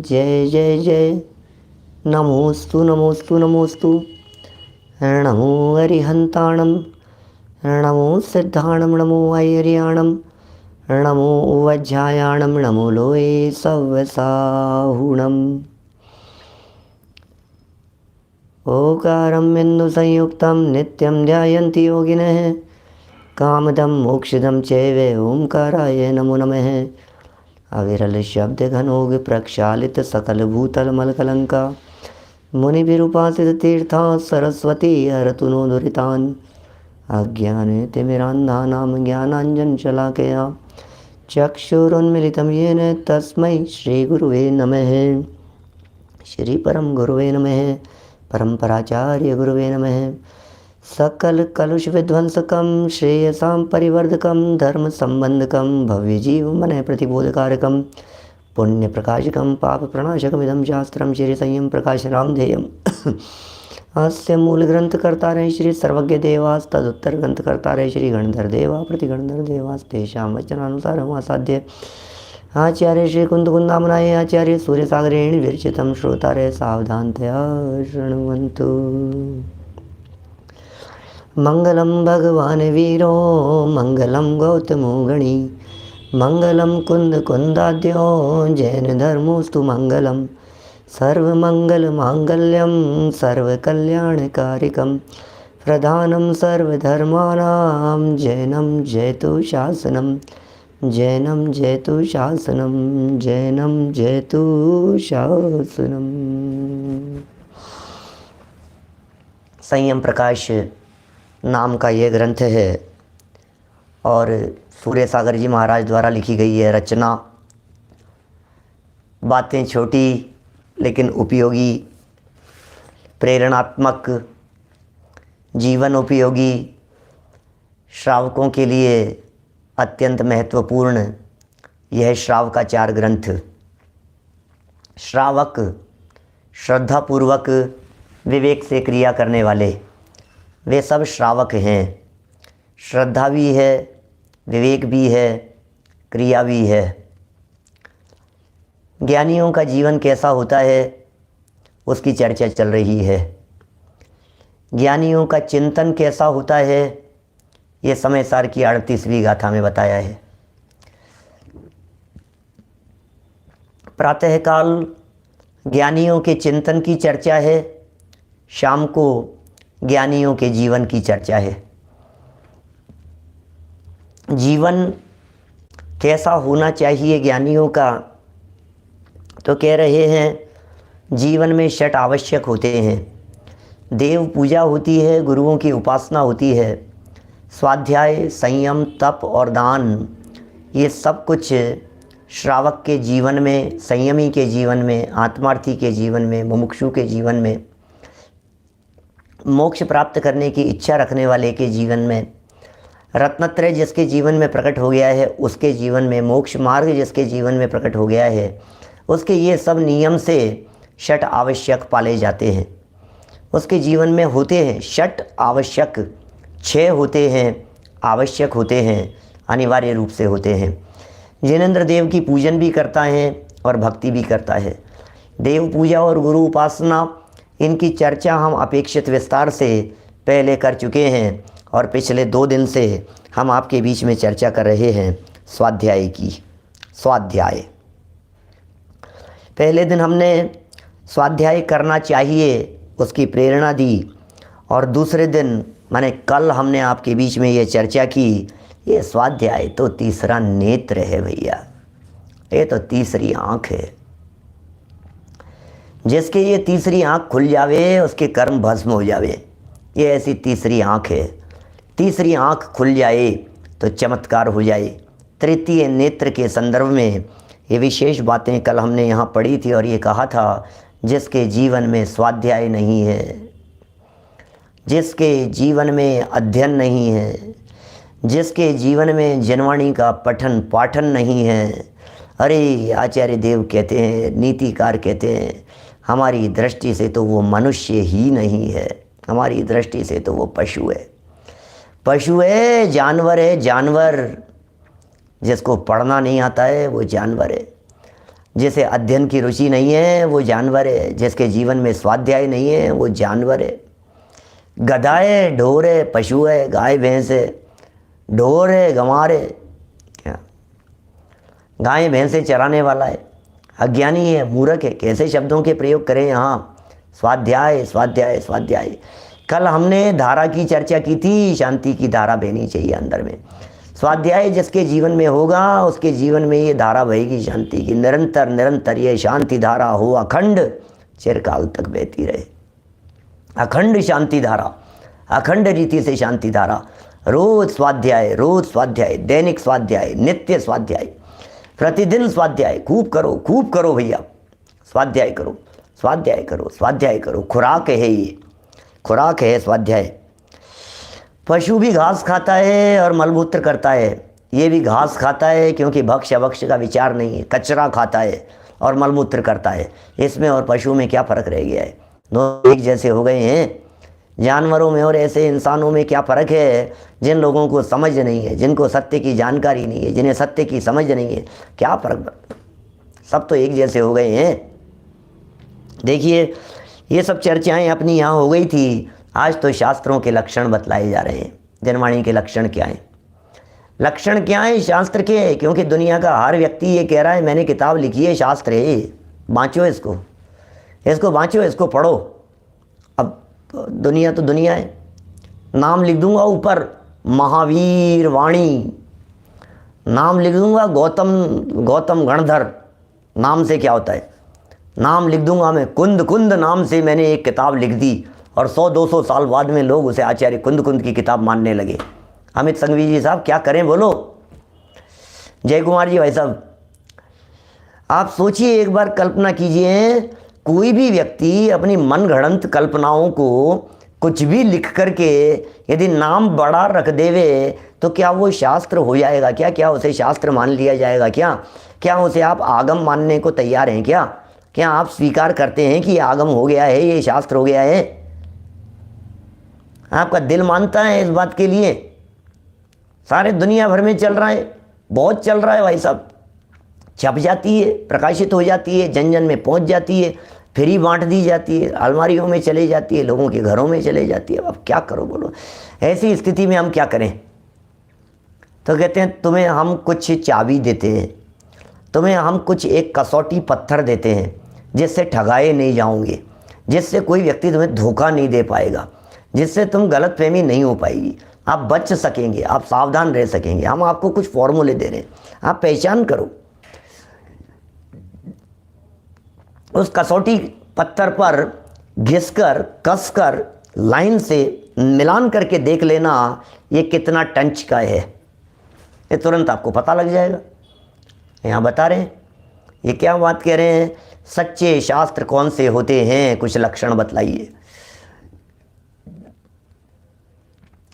जय जय जय। नमोस्तु नमोस्तु नमोस्तु। नमो अरिहंताणं, नमो सिद्धाणं, नमो ऐर्याणं, नमो वज्रायाणं, नमो लोये सव्वसाहुणम्। ओकारं बिन्दुसंयुक्तं नित्यं ध्यायन्ति योगिनः। कामदं मोक्षदं चैव ओंकाराय नमो नमः। अविरल शब्द घनोग प्रक्षालित सकल भूतल मलकलंका। मुनिभिरुपासित तीर्था सरस्वती हरतु नो दुरितान्। अज्ञानतिमिरान्धानां ज्ञानाञ्जनशलाकया चक्षुरुन्मिलितं येन तस्मै श्रीगुरुवे नमः। श्री परम गुरुवे नमः। परम्पराचार्य गुरुवे नमः। सकल कलुष विध्वंसकं श्रेयसां परिवर्धकं धर्म संबंधकं भव्य जीव मन प्रतिबोधकारकं पुण्य प्रकाशकं पाप प्रणाशकमिदं शास्त्रं श्री संयम प्रकाश रामधेयम्। अस्य मूल ग्रंथ कर्तारः श्री सर्वज्ञ देवास तदुत्तर ग्रंथ कर्तारः श्री गणधर देवा प्रतिगणधर देवास तेषां वचनानुसारम् आसाद्य आचार्य श्री कुंदकुंदामनाय आचार्य सूर्यसागरेण विरचितं श्रोतारः सावधानतया शृण्वन्तु। मंगलम भगवान वीरो मंगलम गौतमो गणी मंगलम कुंद कुंदाद्यो जैन धर्मोस्तु मंगलम सर्वमंगल मांगल्यम सर्वकल्याणकारिकम प्रधानम सर्वधर्माणां जैनम जयतु शासनम जैनम जयतु शासनम जैनम जयतु शासनम। संयम प्रकाश नाम का ये ग्रंथ है और सूर्य सागर जी महाराज द्वारा लिखी गई है रचना। बातें छोटी लेकिन उपयोगी, प्रेरणात्मक, जीवन उपयोगी, श्रावकों के लिए अत्यंत महत्वपूर्ण यह श्रावकाचार ग्रंथ। श्रावक श्रद्धापूर्वक विवेक से क्रिया करने वाले वे सब श्रावक हैं। श्रद्धा भी है, विवेक भी है, क्रिया भी है। ज्ञानियों का जीवन कैसा होता है उसकी चर्चा चल रही है। ज्ञानियों का चिंतन कैसा होता है ये समय सार की 38वीं गाथा में बताया है। प्रातःकाल ज्ञानियों के चिंतन की चर्चा है, शाम को ज्ञानियों के जीवन की चर्चा है। जीवन कैसा होना चाहिए ज्ञानियों का, तो कह रहे हैं जीवन में षट आवश्यक होते हैं। देव पूजा होती है, गुरुओं की उपासना होती है, स्वाध्याय, संयम, तप और दान, ये सब कुछ श्रावक के जीवन में, संयमी के जीवन में, आत्मार्थी के जीवन में, मुमुक्षु के जीवन में, मोक्ष प्राप्त करने की इच्छा रखने वाले के जीवन में, रत्नत्रय जिसके जीवन में प्रकट हो गया है उसके जीवन में, मोक्ष मार्ग जिसके जीवन में प्रकट हो गया है उसके ये सब नियम से षट आवश्यक पाले जाते हैं। उसके जीवन में होते हैं षट आवश्यक, 6 होते हैं, आवश्यक होते हैं, अनिवार्य रूप से होते हैं। जिनेंद्र देव की पूजन भी करता है और भक्ति भी करता है। देव पूजा और गुरु उपासना इनकी चर्चा हम अपेक्षित विस्तार से पहले कर चुके हैं और पिछले 2 दिन से हम आपके बीच में चर्चा कर रहे हैं स्वाध्याय की। स्वाध्याय पहले दिन हमने स्वाध्याय करना चाहिए उसकी प्रेरणा दी और दूसरे दिन माने कल हमने आपके बीच में ये चर्चा की ये स्वाध्याय तो तीसरा नेत्र है भैया, ये तो तीसरी आँख है। जिसके ये तीसरी आँख खुल जावे उसके कर्म भस्म हो जावे, ये ऐसी तीसरी आँख है। तीसरी आँख खुल जाए तो चमत्कार हो जाए। तृतीय नेत्र के संदर्भ में ये विशेष बातें कल हमने यहाँ पढ़ी थी और ये कहा था जिसके जीवन में स्वाध्याय नहीं है, जिसके जीवन में अध्ययन नहीं है, जिसके जीवन में जनवाणी का पठन पाठन नहीं है, अरे आचार्य देव कहते हैं, नीतिकार कहते हैं, हमारी दृष्टि से तो वो मनुष्य ही नहीं है, हमारी दृष्टि से तो वो पशु है। पशु है, जानवर है, जानवर। जिसको पढ़ना नहीं आता है वो जानवर है। जिसे अध्ययन की रुचि नहीं है वो जानवर है, जिसके जीवन में स्वाध्याय नहीं है वो जानवर है। गधा है, ढोर है, पशु है, गाय भैंस है, ढोर है, गंवार है, क्या गाय भैंसे चराने वाला है, अज्ञानी है, मूर्ख है। कैसे शब्दों के प्रयोग करें यहाँ? स्वाध्याय स्वाध्याय स्वाध्याय। कल हमने धारा की चर्चा की थी, शांति की धारा बहनी चाहिए अंदर में। स्वाध्याय जिसके जीवन में होगा उसके जीवन में ये धारा बहेगी शांति की, निरंतर निरंतर ये शांति धारा हो अखंड, चिरकाल तक बहती रहे। अखंड शांति धारा, अखंड रीति से शांति धारा। रोज स्वाध्याय, दैनिक स्वाध्याय, नित्य स्वाध्याय, प्रतिदिन स्वाध्याय। खूब करो भैया, स्वाध्याय करो, स्वाध्याय करो, स्वाध्याय करो। खुराक है ये, खुराक है स्वाध्याय। पशु भी घास खाता है और मलमूत्र करता है, ये भी घास खाता है क्योंकि भक्ष्य अभक्ष्य का विचार नहीं है, कचरा खाता है और मलमूत्र करता है। इसमें और पशु में क्या फ़र्क रह गया है? दोनों एक जैसे हो गए हैं। जानवरों में और ऐसे इंसानों में क्या फ़र्क है? जिन लोगों को समझ नहीं है, जिनको सत्य की जानकारी नहीं है, जिन्हें सत्य की समझ नहीं है, क्या फ़र्क? सब तो एक जैसे हो गए हैं। देखिए, ये सब चर्चाएं अपनी यहाँ हो गई थी, आज तो शास्त्रों के लक्षण बतलाए जा रहे हैं। जनवाणी के लक्षण क्या हैं? लक्षण क्या हैं शास्त्र के? क्योंकि दुनिया का हर व्यक्ति ये कह रहा है मैंने किताब लिखी है, शास्त्र है, बाँचो इसको, इसको बाँचो, इसको पढ़ो। अब दुनिया तो दुनिया है। नाम लिख दूंगा ऊपर महावीर वाणी, नाम लिख दूंगा गौतम गणधर, नाम से क्या होता है? नाम लिख दूंगा मैं कुंद नाम से मैंने एक किताब लिख दी, और 100-200 साल बाद में लोग उसे आचार्य कुंद की किताब मानने लगे। अमित संघवी जी साहब क्या करें बोलो? जय कुमार जी भाई साहब, आप सोचिए एक बार, कल्पना कीजिए, कोई भी व्यक्ति अपनी मनगढ़ंत कल्पनाओं को कुछ भी लिख करके यदि नाम बड़ा रख देवे तो क्या वो शास्त्र हो जाएगा क्या? क्या उसे शास्त्र मान लिया जाएगा क्या? क्या उसे आप आगम मानने को तैयार हैं क्या? क्या आप स्वीकार करते हैं कि ये आगम हो गया है, ये शास्त्र हो गया है? आपका दिल मानता है इस बात के लिए? सारे दुनिया भर में चल रहा है, बहुत चल रहा है भाई साहब। छप जाती है, प्रकाशित हो जाती है, जन जन में पहुंच जाती है, फ्री बांट दी जाती है, अलमारियों में चले जाती है, लोगों के घरों में चले जाती है। अब क्या करो बोलो? ऐसी स्थिति में हम क्या करें? तो कहते हैं तुम्हें हम कुछ चाबी देते हैं, तुम्हें हम कुछ एक कसौटी पत्थर देते हैं जिससे ठगाए नहीं जाओगे, जिससे कोई व्यक्ति तुम्हें धोखा नहीं दे पाएगा, जिससे तुम गलतफहमी नहीं हो पाएगी, आप बच सकेंगे, आप सावधान रह सकेंगे। हम आपको कुछ फॉर्मूले दे रहे हैं, आप पहचान करो। उस कसौटी पत्थर पर घिसकर, कसकर, लाइन से मिलान करके देख लेना ये कितना टंच का है, ये तुरंत आपको पता लग जाएगा। यहाँ बता रहे हैं, ये क्या बात कह रहे हैं? सच्चे शास्त्र कौन से होते हैं, कुछ लक्षण बतलाइए।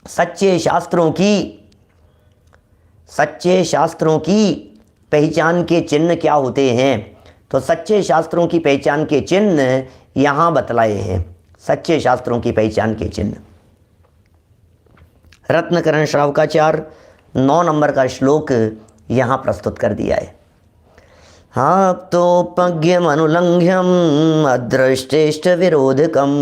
सच्चे शास्त्रों की पहचान के चिन्ह क्या होते हैं? तो सच्चे शास्त्रों की पहचान के चिन्ह यहाँ बतलाए हैं। सच्चे शास्त्रों की पहचान के चिन्ह रत्नकरण श्रावकाचार्य 9 नंबर का श्लोक यहाँ प्रस्तुत कर दिया है। आप्तोपज्ञम अनुलंघ्यम अदृष्टेष्ट विरोधकम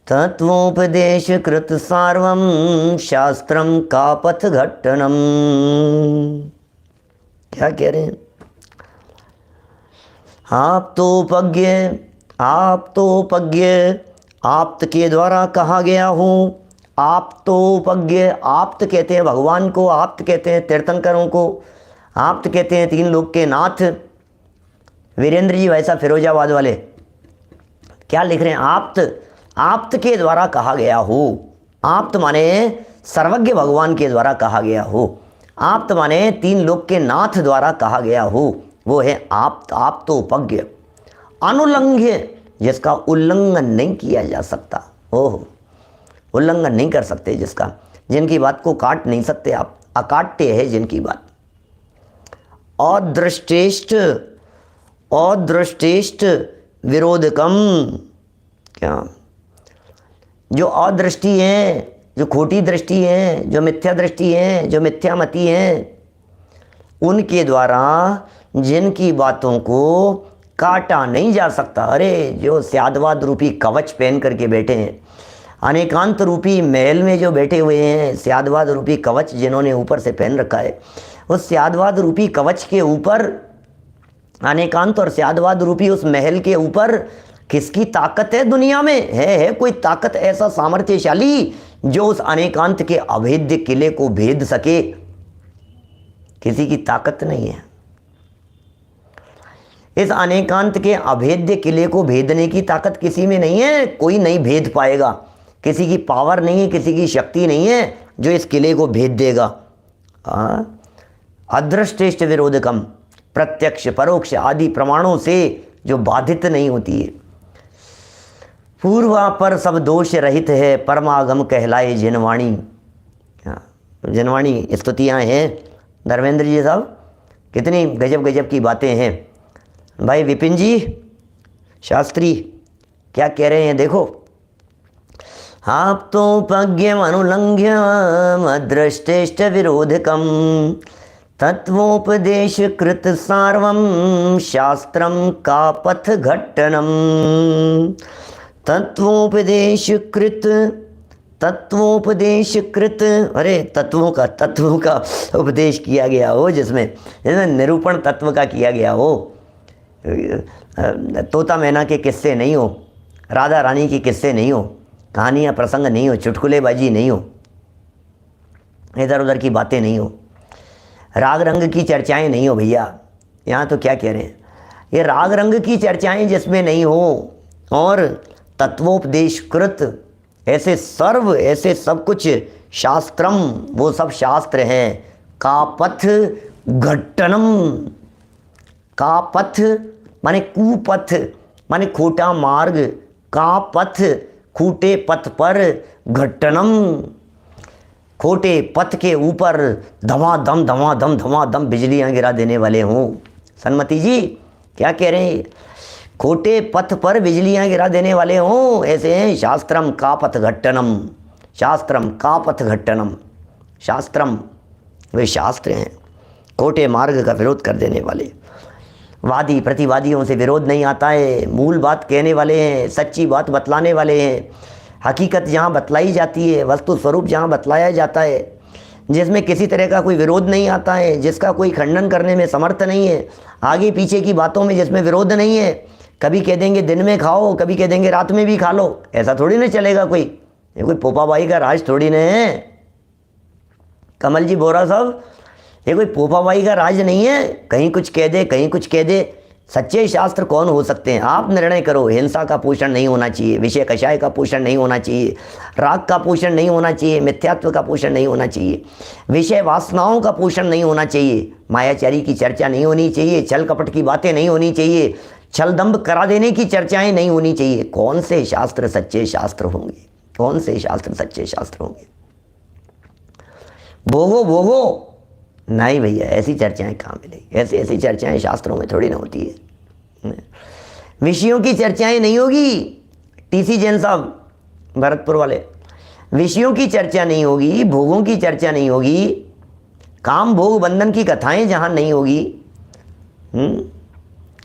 तत्वोपदेश कृत सार्वम शास्त्रम का पथ घट्टनम। क्या कह रहे हैं? आप्तोपज्ञ, आप्त के द्वारा कहा गया हूँ। आप्तोपज्ञ, आप्त कहते हैं भगवान को, आप्त कहते हैं तीर्थंकरों को, आप्त कहते हैं 3 लोक के नाथ। वीरेंद्र जी वैसा फिरोजाबाद वाले क्या लिख रहे हैं? आप्त के द्वारा कहा गया हो। आप्त माने सर्वज्ञ भगवान के द्वारा कहा गया हो। आप्त माने 3 लोक के नाथ द्वारा कहा गया हो, वो है आप्तोपज्ञ। अनुलंघ्य, जिसका उल्लंघन नहीं किया जा सकता। ओह, उल्लंघन नहीं कर सकते जिसका, जिनकी बात को काट नहीं सकते आप, अकाट्य है जिनकी बात। अदृष्टेष्ट विरोधकम, क्या? जो अदृष्टि है, जो खोटी दृष्टि है, जो मिथ्या दृष्टि है, जो मिथ्यामति है, उनके द्वारा जिनकी बातों को काटा नहीं जा सकता। अरे जो स्यादवाद रूपी कवच पहन करके बैठे हैं, अनेकांत रूपी महल में जो बैठे हुए हैं, स्यादवाद रूपी कवच जिन्होंने ऊपर से पहन रखा है, उस स्यादवाद रूपी कवच के ऊपर, अनेकांत और स्यादवाद रूपी उस महल के ऊपर किसकी ताकत है दुनिया में? है कोई ताकत ऐसा सामर्थ्यशाली जो उस अनेकांत के अभेद्य किले को भेद सके? किसी की ताकत नहीं है। इस अनेकांत के अभेद्य किले को भेदने की ताकत किसी में नहीं है। कोई नहीं भेद पाएगा। किसी की पावर नहीं है, किसी की शक्ति नहीं है जो इस किले को भेद देगा। अदृष्टेष्ट विरोधकम, प्रत्यक्ष परोक्ष आदि प्रमाणों से जो बाधित नहीं होती है। पूर्वा पर सब दोष रहित है, परमागम कहलाए जिनवाणी। जिनवाणी स्तुतियाँ हैं धर्मेंद्र जी साहब, कितनी गजब गजब की बातें हैं। भाई विपिन जी शास्त्री क्या कह रहे हैं देखो। आप्तोपज्ञम अनुलंघ्यम अदृष्टेष्ट विरोधकम तत्वोपदेश कृत सार्वम शास्त्रम का पथ घट्टनम। तत्वोपदेश कृत, अरे तत्वों का उपदेश किया गया हो, जिसमें निरूपण तत्व का किया गया हो। तोता मैना के किस्से नहीं हो, राधा रानी के किस्से नहीं हो, कहानियाँ प्रसंग नहीं हो, चुटकुलेबाजी नहीं हो, इधर उधर की बातें नहीं हो, राग रंग की चर्चाएं नहीं हो। भैया यहाँ तो क्या कह रहे हैं, ये राग रंग की चर्चाएं जिसमें नहीं हो, और तत्वोपदेशकृत ऐसे सब कुछ शास्त्रम, वो सब शास्त्र हैं। का पथ घट्टनम, का पथ माने कुपथ, माने खोटा मार्ग, का पथ खूटे पथ पर, घट्टनम खोटे पथ के ऊपर धमाधम बिजलियां गिरा देने वाले हों। सन्मति जी क्या कह रहे हैं, खोटे पथ पर बिजलियां गिरा देने वाले हों, ऐसे हैं। शास्त्रम का पथ घट्टनम, शास्त्रम का पथ घट्टनम, शास्त्रम वे शास्त्र हैं, खोटे मार्ग का विरोध कर देने वाले। वादी प्रतिवादियों से विरोध नहीं आता है, मूल बात कहने वाले हैं, सच्ची बात बतलाने वाले हैं, हकीकत जहाँ बतलाई जाती है, वस्तु स्वरूप जहाँ बतलाया जाता है, जिसमें किसी तरह का कोई विरोध नहीं आता है, जिसका कोई खंडन करने में समर्थ नहीं है, आगे पीछे की बातों में जिसमें विरोध नहीं है। कभी कह देंगे दिन में खाओ, कभी कह देंगे रात में भी खा लो, ऐसा थोड़ी ना चलेगा। ये कोई पोपाबाई का राज थोड़ी ना है। कमल जी बोरा साहब, ये कोई पोपाबाई का राज नहीं है, कहीं कुछ कह दे कहीं कुछ कह दे। सच्चे शास्त्र कौन हो सकते हैं? आप निर्णय करो। हिंसा का पोषण नहीं होना चाहिए, विषय कषाय का पोषण नहीं होना चाहिए, राग का पोषण नहीं होना चाहिए, मिथ्यात्व का पोषण नहीं होना चाहिए, विषय वासनाओं का पोषण नहीं होना चाहिए, मायाचारी की चर्चा नहीं होनी चाहिए, छल कपट की बातें नहीं होनी चाहिए, छल दंभ करा देने की चर्चाएं नहीं होनी चाहिए। कौन से शास्त्र सच्चे शास्त्र होंगे? कौन से शास्त्र सच्चे शास्त्र होंगे? भोगो नहीं भैया, ऐसी चर्चाएं कहाँ मिलेगी? ऐसी चर्चाएं शास्त्रों में थोड़ी ना होती है। विषयों की चर्चाएं नहीं होगी। टीसी जैन साहब भरतपुर वाले, विषयों की चर्चा नहीं होगी, भोगों की चर्चा नहीं होगी, काम भोग बंधन की कथाएं जहाँ नहीं होगी।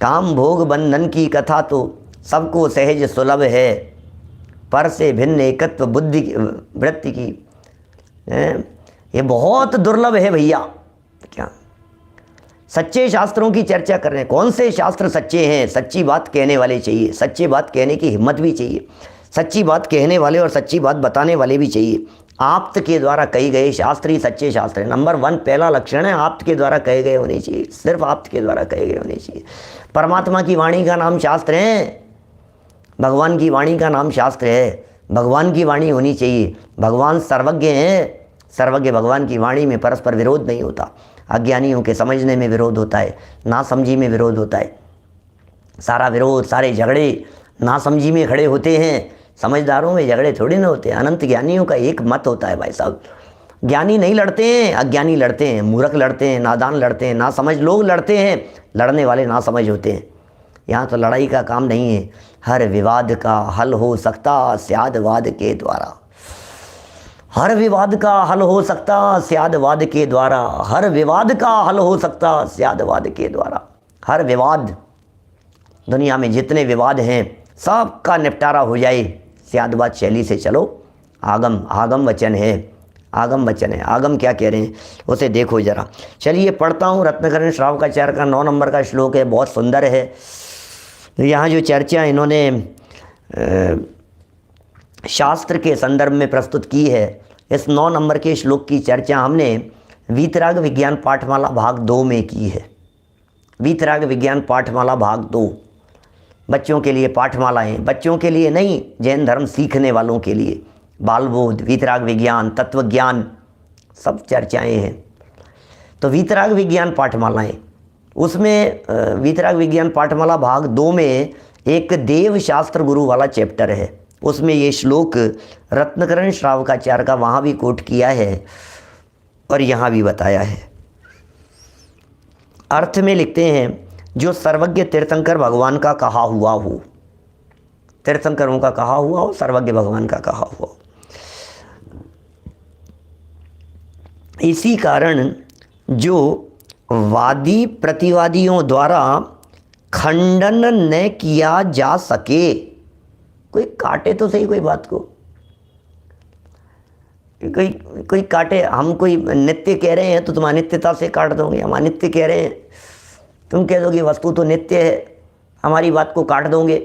काम भोग बंधन की कथा तो सबको सहज सुलभ है, पर से भिन्न एकत्व बुद्धि वृत्ति की ये बहुत दुर्लभ है भैया। क्या सच्चे शास्त्रों की चर्चा कर रहे हैं? कौन से शास्त्र सच्चे हैं? सच्ची बात कहने वाले चाहिए, सच्ची बात कहने की हिम्मत भी चाहिए, सच्ची बात कहने वाले और सच्ची बात बताने वाले भी चाहिए। आप्त के द्वारा कही गए शास्त्र ही सच्चे शास्त्र है। नंबर 1 पहला लक्षण है, आप्त के द्वारा कहे गए होने चाहिए, सिर्फ आप्त के द्वारा कहे गए होने चाहिए। परमात्मा की वाणी का नाम शास्त्र है, भगवान की वाणी का नाम शास्त्र है, भगवान की वाणी होनी चाहिए। भगवान सर्वज्ञ हैं, सर्वज्ञ भगवान की वाणी में परस्पर विरोध नहीं होता। अज्ञानियों के समझने में विरोध होता है, नासमझी में विरोध होता है। सारा विरोध, सारे झगड़े नासमझी में खड़े होते हैं, समझदारों में झगड़े थोड़ी ना होते हैं। अनंत ज्ञानियों का एक मत होता है भाई साहब। ज्ञानी नहीं लड़ते हैं, अज्ञानी लड़ते हैं, मूर्ख लड़ते हैं, नादान लड़ते हैं, नासमझ लोग लड़ते हैं, लड़ने वाले नासमझ होते हैं। यहाँ तो लड़ाई का काम नहीं है। हर विवाद का हल हो सकता स्यादवाद के द्वारा, हर विवाद का हल हो सकता स्यादवाद के द्वारा, हर विवाद का हल हो सकता स्यादवाद के द्वारा। हर विवाद, दुनिया में जितने विवाद हैं सबका निपटारा हो जाए, सियादबाद शैली से चलो। आगम आगम वचन है, आगम वचन है। आगम क्या कह रहे हैं उसे देखो ज़रा। चलिए पढ़ता हूँ, रत्नकरण श्रावकाचार्य का 9 नंबर का श्लोक है, बहुत सुंदर है। यहाँ जो चर्चा इन्होंने शास्त्र के संदर्भ में प्रस्तुत की है, इस 9 नंबर के श्लोक की चर्चा हमने वीतराग विज्ञान पाठमाला भाग 2 में की है। वीतराग विज्ञान पाठमाला भाग 2 बच्चों के लिए पाठमालाएँ, बच्चों के लिए नहीं, जैन धर्म सीखने वालों के लिए। बालबोध, वीतराग विज्ञान, तत्व ज्ञान, सब चर्चाएँ हैं। तो वीतराग विज्ञान पाठमालाएँ, उसमें वीतराग विज्ञान पाठमाला भाग 2 में एक देव शास्त्र गुरु वाला चैप्टर है। उसमें ये श्लोक रत्नकरण श्रावकाचार्य का वहाँ भी कोट किया है और यहाँ भी बताया है। अर्थ में लिखते हैं, जो सर्वज्ञ तीर्थंकर भगवान का कहा हुआ हो, तीर्थंकरों का कहा हुआ हो, सर्वज्ञ भगवान का कहा हुआ हो। इसी कारण जो वादी प्रतिवादियों द्वारा खंडन न किया जा सके, कोई काटे तो सही कोई बात को, कोई काटे। हम कोई नित्य कह रहे हैं तो तुम अनित्यता से काट दोगे, हम अनित्य कह रहे हैं, तुम कह दोगे वस्तु तो नित्य है, हमारी बात को काट दोगे।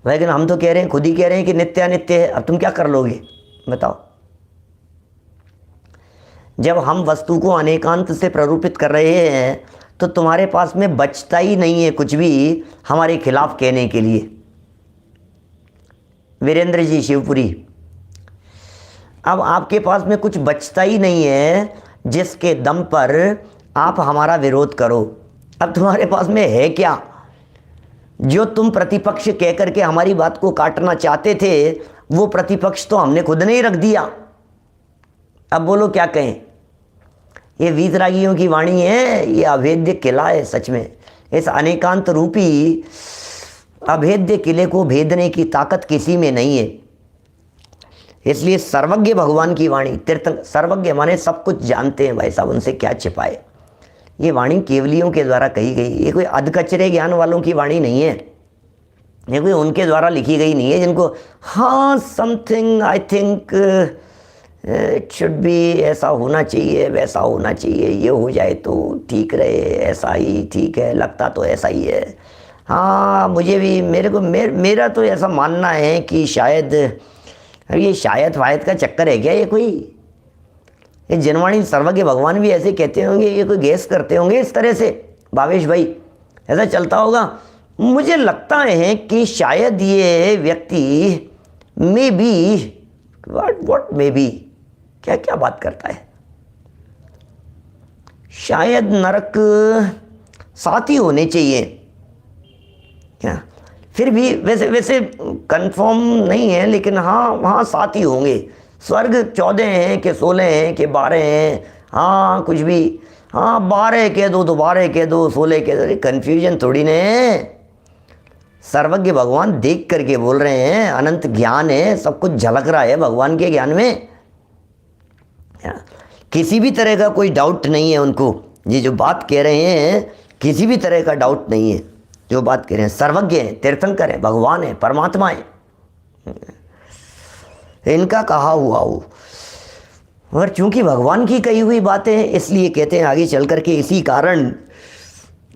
लेकिन हम तो कह रहे हैं, खुद ही कह रहे हैं कि नित्य अनित्य है, अब तुम क्या कर लोगे बताओ। जब हम वस्तु को अनेकांत से प्ररूपित कर रहे हैं तो तुम्हारे पास में बचता ही नहीं है कुछ भी हमारे खिलाफ कहने के लिए। वीरेंद्र जी शिवपुरी, अब आपके पास में कुछ बचता ही नहीं है जिसके दम पर आप हमारा विरोध करो। अब तुम्हारे पास में है क्या जो तुम प्रतिपक्ष कह करके हमारी बात को काटना चाहते थे? वो प्रतिपक्ष तो हमने खुद ने ही रख दिया। अब बोलो क्या कहें। ये वीतरागियों की वाणी है, ये अभेद्य किला है। सच में इस अनेकांत रूपी अभेद्य किले को भेदने की ताकत किसी में नहीं है। इसलिए सर्वज्ञ भगवान की वाणी, तीर्थंकर सर्वज्ञ माने सब कुछ जानते हैं भाई साहब, उनसे क्या छिपाए। ये वाणी केवलियों के द्वारा कही गई, ये कोई अधकचरे ज्ञान वालों की वाणी नहीं है, ये कोई उनके द्वारा लिखी गई नहीं है जिनको हाँ something I think it should be, ऐसा होना चाहिए, वैसा होना चाहिए, ये हो जाए तो ठीक रहे, ऐसा ही ठीक है, लगता तो ऐसा ही है। हाँ मुझे भी, मेरा तो ऐसा मानना है कि शायद, ये शायद वायद का चक्कर है क्या ये कोई? ये जनवाणी सर्वज्ञ भगवान भी ऐसे कहते होंगे, ये कोई गैस करते होंगे इस तरह से? भावेश भाई ऐसा चलता होगा? मुझे लगता है कि शायद ये व्यक्ति may be, what may be, क्या क्या बात करता है, शायद नरक साथी होने चाहिए क्या? फिर भी वैसे कंफर्म नहीं है, लेकिन हाँ वहाँ साथी होंगे। स्वर्ग 14 हैं कि 16 हैं कि 12 हैं, हाँ कुछ भी, हाँ 12 कह दो तो 12 कह दो, 16 कह दो, कन्फ्यूजन थोड़ी ने। सर्वज्ञ भगवान देख करके बोल रहे हैं, अनंत ज्ञान है, सब कुछ झलक रहा है भगवान के ज्ञान में। किसी भी तरह का कोई डाउट नहीं है उनको, ये जो बात कह रहे हैं किसी भी तरह का डाउट नहीं है जो बात कह रहे हैं। सर्वज्ञ हैं, तीर्थंकर हैं, भगवान हैं, परमात्मा हैं, इनका कहा हुआ हो। और चूंकि भगवान की कही हुई बातें हैं इसलिए कहते हैं आगे चल करके, इसी कारण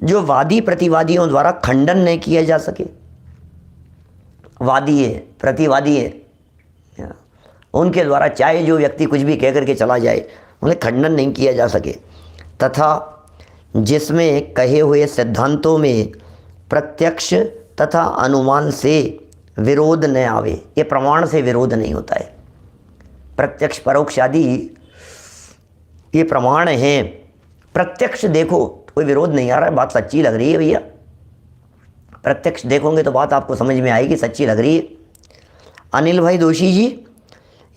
जो वादी प्रतिवादियों द्वारा खंडन नहीं किया जा सके, वादी है, प्रतिवादी है, उनके द्वारा चाहे जो व्यक्ति कुछ भी कह करके चला जाए, उन्हें खंडन नहीं किया जा सके, तथा जिसमें कहे हुए सिद्धांतों में प्रत्यक्ष तथा अनुमान से विरोध न आवे। ये प्रमाण से विरोध नहीं होता है, प्रत्यक्ष परोक्ष आदि ये प्रमाण हैं। प्रत्यक्ष देखो कोई विरोध नहीं आ रहा है, बात सच्ची लग रही है भैया, प्रत्यक्ष देखोगे तो बात आपको समझ में आएगी, सच्ची लग रही है। अनिल भाई दोषी जी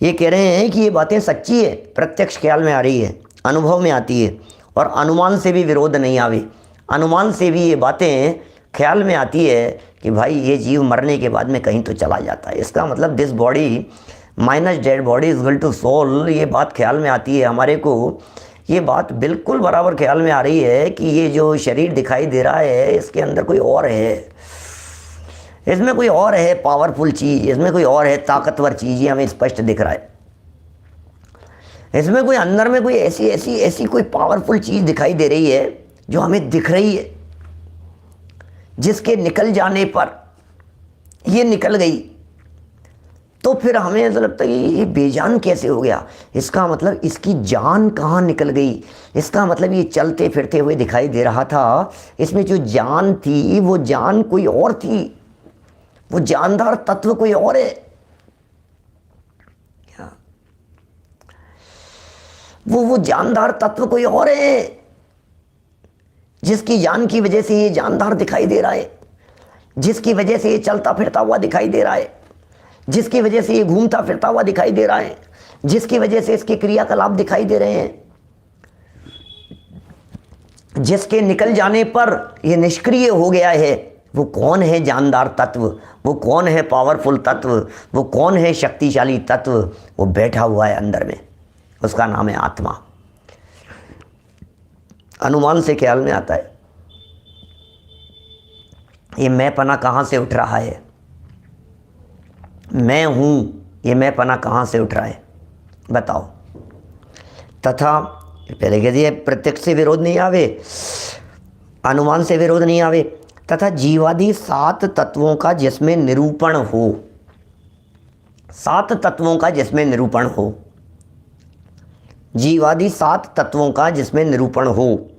ये कह रहे हैं कि ये बातें सच्ची है, प्रत्यक्ष ख्याल में आ रही है, अनुभव में आती है, और अनुमान से भी विरोध नहीं आवे। अनुमान से भी ये बातें ख्याल में आती है कि भाई ये जीव मरने के बाद में कहीं तो चला जाता है, इसका मतलब this body minus dead body is equal to soul. ये बात ख्याल में आती है हमारे को ये बात बिल्कुल बराबर ख्याल में आ रही है कि ये जो शरीर दिखाई दे रहा है इसके अंदर कोई और है, इसमें कोई और है पावरफुल चीज़, इसमें कोई और है ताकतवर चीज़, ये हमें स्पष्ट दिख रहा है। इसमें कोई अंदर में कोई ऐसी ऐसी ऐसी कोई पावरफुल चीज़ दिखाई दे रही है जो हमें दिख रही है, जिसके निकल जाने पर ये निकल गई तो फिर हमें ऐसा लगता है कि ये बेजान कैसे हो गया, इसका मतलब इसकी जान कहाँ निकल गई, इसका मतलब ये चलते फिरते हुए दिखाई दे रहा था, इसमें जो जान थी वो जान कोई और थी, वो जानदार तत्व कोई और है क्या, वो जानदार तत्व कोई और है जिसकी जान की वजह से ये जानदार दिखाई दे रहा है, जिसकी वजह से ये चलता फिरता हुआ दिखाई दे रहा है, जिसकी वजह से ये घूमता फिरता हुआ दिखाई दे रहा है, जिसकी वजह से इसके क्रियाकलाप दिखाई दे रहे हैं, जिसके निकल जाने पर ये निष्क्रिय हो गया है। वो कौन है जानदार तत्व, वो कौन है पावरफुल तत्व, वो कौन है शक्तिशाली तत्व, वो बैठा हुआ है अंदर में, उसका नाम है आत्मा। अनुमान से ख्याल में आता है ये मैंपना कहाँ से उठ रहा है, मैं हूँ, ये मैंपना कहाँ से उठ रहा है बताओ। तथा पहले कह दिए प्रत्यक्ष से विरोध नहीं आवे, अनुमान से विरोध नहीं आवे, तथा जीवादि 7 तत्वों का जिसमें निरूपण हो, 7 तत्वों का जिसमें निरूपण हो, जीवादि 7 तत्वों का जिसमें निरूपण हो,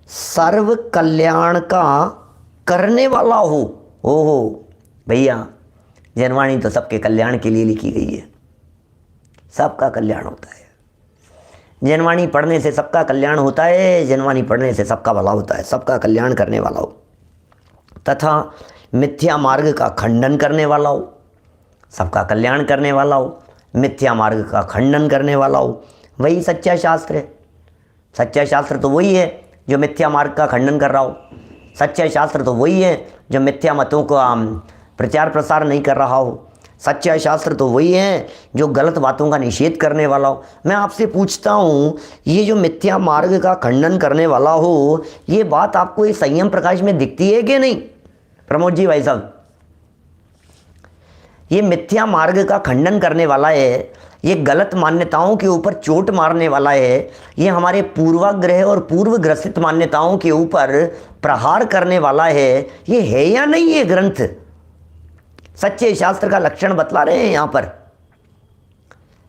सर्व कल्याण का करने वाला हो। ओहो भैया, जनवाणी तो सबके कल्याण के लिए लिखी गई है, सबका कल्याण होता है, जनवाणी पढ़ने से सबका कल्याण होता है, जनवाणी पढ़ने से सबका भला होता है, सबका कल्याण करने वाला हो। तथा मिथ्या मार्ग का खंडन करने वाला हो, सबका कल्याण करने वाला हो, मिथ्या मार्ग का खंडन करने वाला हो, वही सच्चा शास्त्र है। सच्चा शास्त्र तो वही है जो मिथ्या मार्ग का खंडन कर रहा हो, सच्चा शास्त्र तो वही है जो मिथ्या मतों का प्रचार प्रसार नहीं कर रहा हो, सच्चा शास्त्र तो वही है जो गलत बातों का निषेध करने वाला हो। मैं आपसे पूछता हूँ, ये जो मिथ्या मार्ग का खंडन करने वाला हो, ये बात आपको इस संयम प्रकाश में दिखती है कि नहीं प्रमोद जी भाई साहब? ये मिथ्या मार्ग का खंडन करने वाला है, ये गलत मान्यताओं के ऊपर चोट मारने वाला है, ये हमारे पूर्वाग्रह और पूर्व ग्रसित मान्यताओं के ऊपर प्रहार करने वाला है, ये है या नहीं ये ग्रंथ? सच्चे शास्त्र का लक्षण बतला रहे हैं यहाँ पर।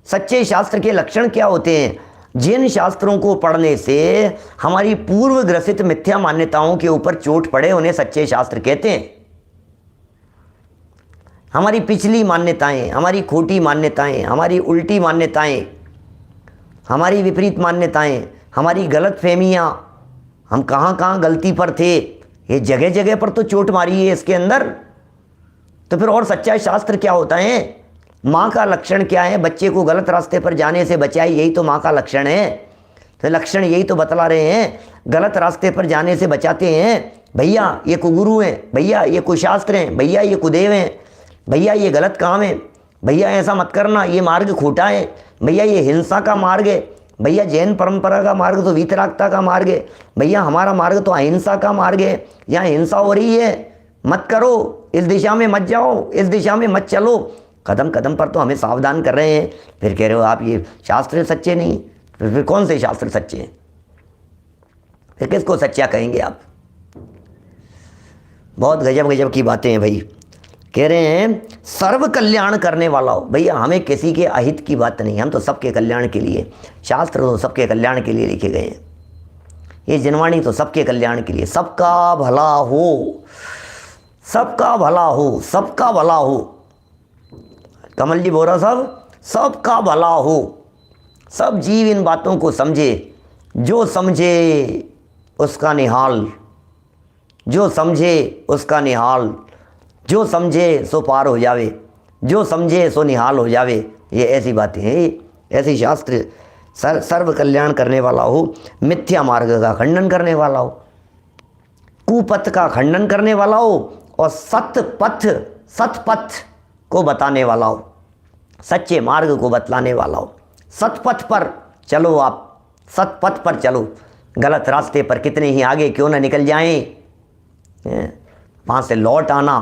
सच्चे शास्त्र के लक्षण क्या होते हैं? जिन शास्त्रों को पढ़ने से हमारी पूर्व ग्रसित मिथ्या मान्यताओं के ऊपर चोट पड़े उन्हें सच्चे शास्त्र कहते हैं। हमारी पिछली मान्यताएं, हमारी खोटी मान्यताएं, हमारी उल्टी मान्यताएं, हमारी विपरीत मान्यताएं, हमारी गलत फहमियाँ, हम कहाँ कहाँ गलती पर थे, ये जगह जगह पर तो चोट मारी है इसके अंदर। तो फिर और सच्चा शास्त्र क्या होता है? माँ का लक्षण क्या है? बच्चे को गलत रास्ते पर जाने से बचाए, यही तो माँ का लक्षण है। तो लक्षण यही तो बतला रहे हैं, गलत रास्ते पर जाने से बचाते हैं। भैया ये कुगुरु हैं, भैया ये कुशास्त्र हैं, भैया ये कुदेव हैं, भैया ये गलत काम है, भैया ऐसा मत करना, ये मार्ग खोटा है, भैया ये हिंसा का मार्ग है, भैया जैन परंपरा का मार्ग तो वीतरागता का मार्ग है, भैया हमारा मार्ग तो अहिंसा का मार्ग है, यहाँ हिंसा हो रही है, मत करो, इस दिशा में मत जाओ, इस दिशा में मत चलो। कदम कदम पर तो हमें सावधान कर रहे हैं, फिर कह रहे हो आप ये शास्त्र सच्चे नहीं। फिर कौन से शास्त्र सच्चे हैं? फिर किसको सच्चा कहेंगे आप? बहुत गजब गजब की बातें हैं भाई। कह रहे हैं सर्व कल्याण करने वाला हो। भैया हमें किसी के अहित की बात नहीं, हम तो सबके कल्याण के लिए, शास्त्र तो सबके कल्याण के लिए लिखे गए हैं, ये जनवाणी तो सबके कल्याण के लिए, सबका भला हो, सबका भला हो, सबका भला हो। कमल जी बोरा साहब, सबका भला हो, सब जीव इन बातों को समझे, जो समझे उसका निहाल, जो समझे उसका निहाल, जो समझे सो पार हो जावे, जो समझे सो निहाल हो जावे। ये ऐसी बातें हैं, ऐसी शास्त्र। सर्व कल्याण करने वाला हो, मिथ्या मार्ग का खंडन करने वाला हो, कुपथ का खंडन करने वाला हो, और सतपथ को बताने वाला हो, सच्चे मार्ग को बतलाने वाला हो। सतपथ पर चलो आप, सतपथ पर चलो, गलत रास्ते पर कितने ही आगे क्यों ना निकल जाएं, वहाँ से लौट आना